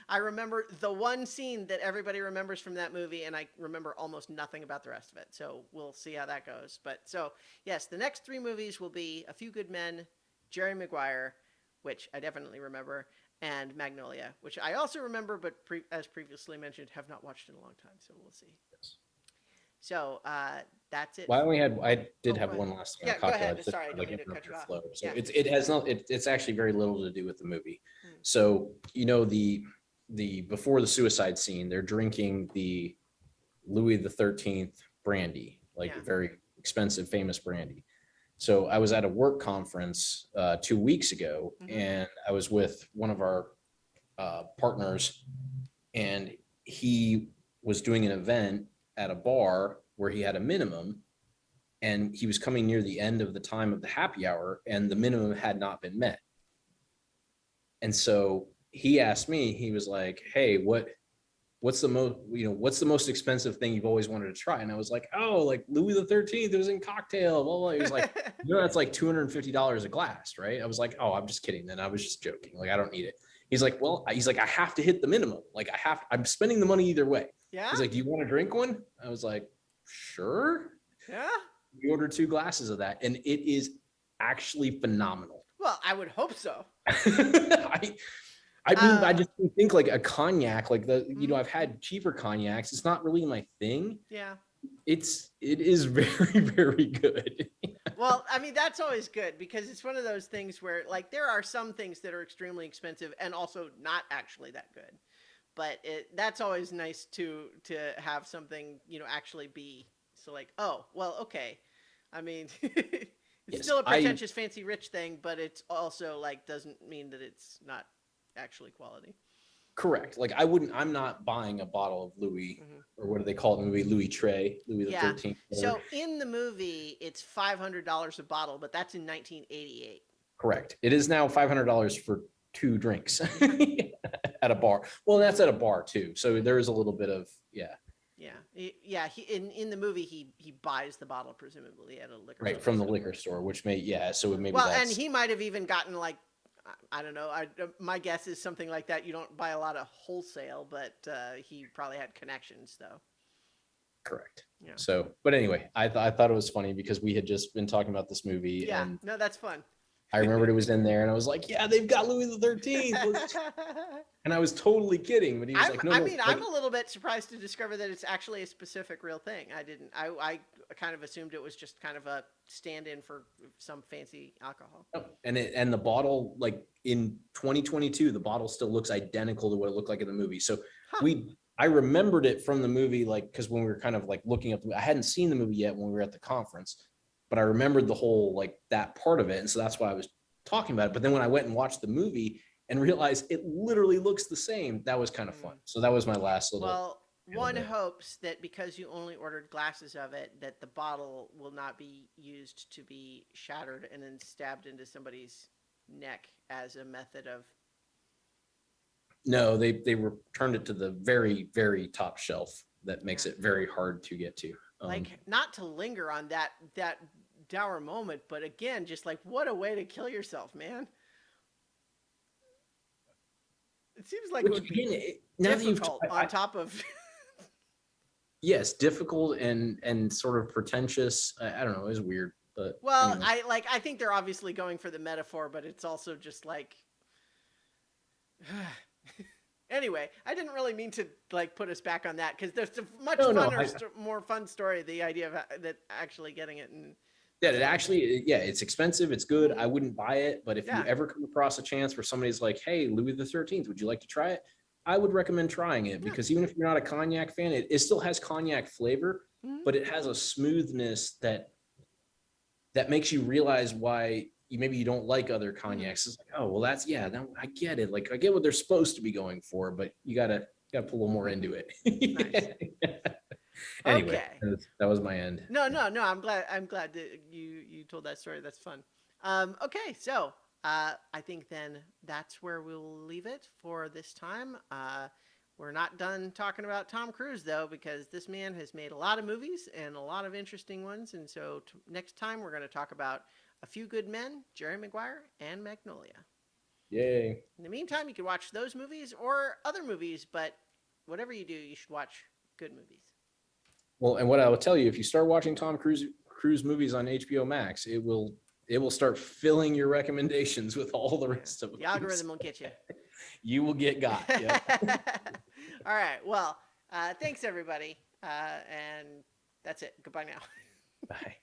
I remember the one scene that everybody remembers from that movie, and I remember almost nothing about the rest of it. So we'll see how that goes. But so, yes, the next three movies will be A Few Good Men, Jerry Maguire, which I definitely remember, and Magnolia, which I also remember, but as previously mentioned, have not watched in a long time. So we'll see. Yes. So That's it. I did Oh, have go one ahead. last thing on Yeah, go cocktail. I ahead. just Sorry, I didn't like mean to interrupt cut you your off. flow. So Yeah. it has no it's actually very little to do with the movie. Hmm. So the before the suicide scene, they're drinking the Louis the 13th brandy, like Yeah. very expensive, famous brandy. So I was at a work conference 2 weeks ago, Hmm. and I was with one of our partners, and he was doing an event at a bar where he had a minimum, and he was coming near the end of the time of the happy hour, and the minimum had not been met. And so he asked me, he was like, "Hey, what's the most expensive thing you've always wanted to try?" And I was like, "Oh, like Louis the 13th, it was in cocktail, blah, blah." He was like, "That's like $250 a glass, right?" I was like, "Oh, I'm just kidding." Then I was just joking. Like, I don't need it. He's like, "Well," he's like, "I have to hit the minimum. Like, I'm spending the money either way." Yeah. He's like, "Do you want to drink one?" I was like, "Sure." Yeah. We ordered 2 glasses of that, and it is actually phenomenal. Well, I would hope so. I I mean, I Uh, just think like a cognac, like mhm. I've had cheaper cognacs. It's not really my thing. Yeah. It is very, very good. Well, I mean, that's always good because it's one of those things where, like, there are some things that are extremely expensive and also not actually that good. But that's always nice to have something, actually be so like, oh, well, okay. I mean, it's Yes, still a I pretentious, fancy, rich thing, but it's also like doesn't mean that it's not actually quality. correct. Like I'm not buying a bottle of Louis, Hmm. or what do they call it in the movie? Louis Trey, Louis the Yeah. 13th, whatever. So in the movie, it's $500 a bottle, but that's in 1988. Correct. It is now $500 for 2 drinks at a bar. Well, that's at a bar too. So there is a little bit of, yeah, Yeah, yeah. He in the movie he buys the bottle presumably at a liquor right, store. from the So liquor store, which may, yeah. So maybe well, and that's he might have even gotten like I don't know. My guess is something like that. You don't buy a lot of wholesale, but he probably had connections though. correct. Yeah. So, but anyway, I thought it was funny because we had just been talking about this movie, Yeah. and No, that's fun. I remembered it was in there, and I was like, "Yeah, they've got Louis the 13th." And I was totally kidding, but he was like, "No, I no, mean, I'm like, a little bit surprised to discover that it's actually a specific real thing. I didn't. I kind of assumed it was just kind of a stand-in for some fancy alcohol. no." And the bottle, like in 2022, the bottle still looks identical to what it looked like in the movie. So Huh. I remembered it from the movie, like because when we were kind of like looking up, I hadn't seen the movie yet when we were at the conference, but I remembered the whole like that part of it, and so that's why I was talking about it. But then when I went and watched the movie and realized it literally looks the same, that was kind of fun. Mm. So that was my last little Well, bit of one it. hopes that because you only ordered glasses of it, that the bottle will not be used to be shattered and then stabbed into somebody's neck as a method of No, they returned it to the very, very top shelf. That makes yeah. it very hard to get to. Like not to linger on that dour moment, but again, just like what a way to kill yourself, man. It seems like it Which would be again, now that you've, difficult on top of yes, difficult and sort of pretentious. I don't know. It was weird, but well, anyway. I think they're obviously going for the metaphor, but it's also just like anyway, I didn't really mean to like put us back on that because there's a much No, no. funner, more fun story. The idea of that actually getting it and Yeah, it so actually, yeah, it's expensive. It's good. I wouldn't buy it, but if you yeah, ever come across a chance where somebody's like, "Hey, Louis the 13th, would you like to try it?" I would recommend trying it yeah. because even if you're not a cognac fan, it still has cognac flavor, Mhm. but it has a smoothness that makes you realize why maybe you don't like other Mhm. cognacs. It's like, oh, well, that's yeah, I get it. Like I get what they're supposed to be going for, but you gotta put a little more into Nice. it. Anyway, Okay. that was my end. No, no, no. I'm glad that you told that story. That's fun. Okay, so I think then that's where we'll leave it for this time. We're not done talking about Tom Cruise though, because this man has made a lot of movies and a lot of interesting ones. And so next time we're going to talk about A Few Good Men, Jerry Maguire, and Magnolia. Yay. In the meantime, you can watch those movies or other movies, but whatever you do, you should watch good movies. Well, and what I will tell you, if you start watching Tom Cruise movies on HBO Max, it will start filling your recommendations with all the Yeah. rest of The them. algorithm will get you. You will get got. Yep. All right. Well, thanks everybody. And that's it. Goodbye now. Bye.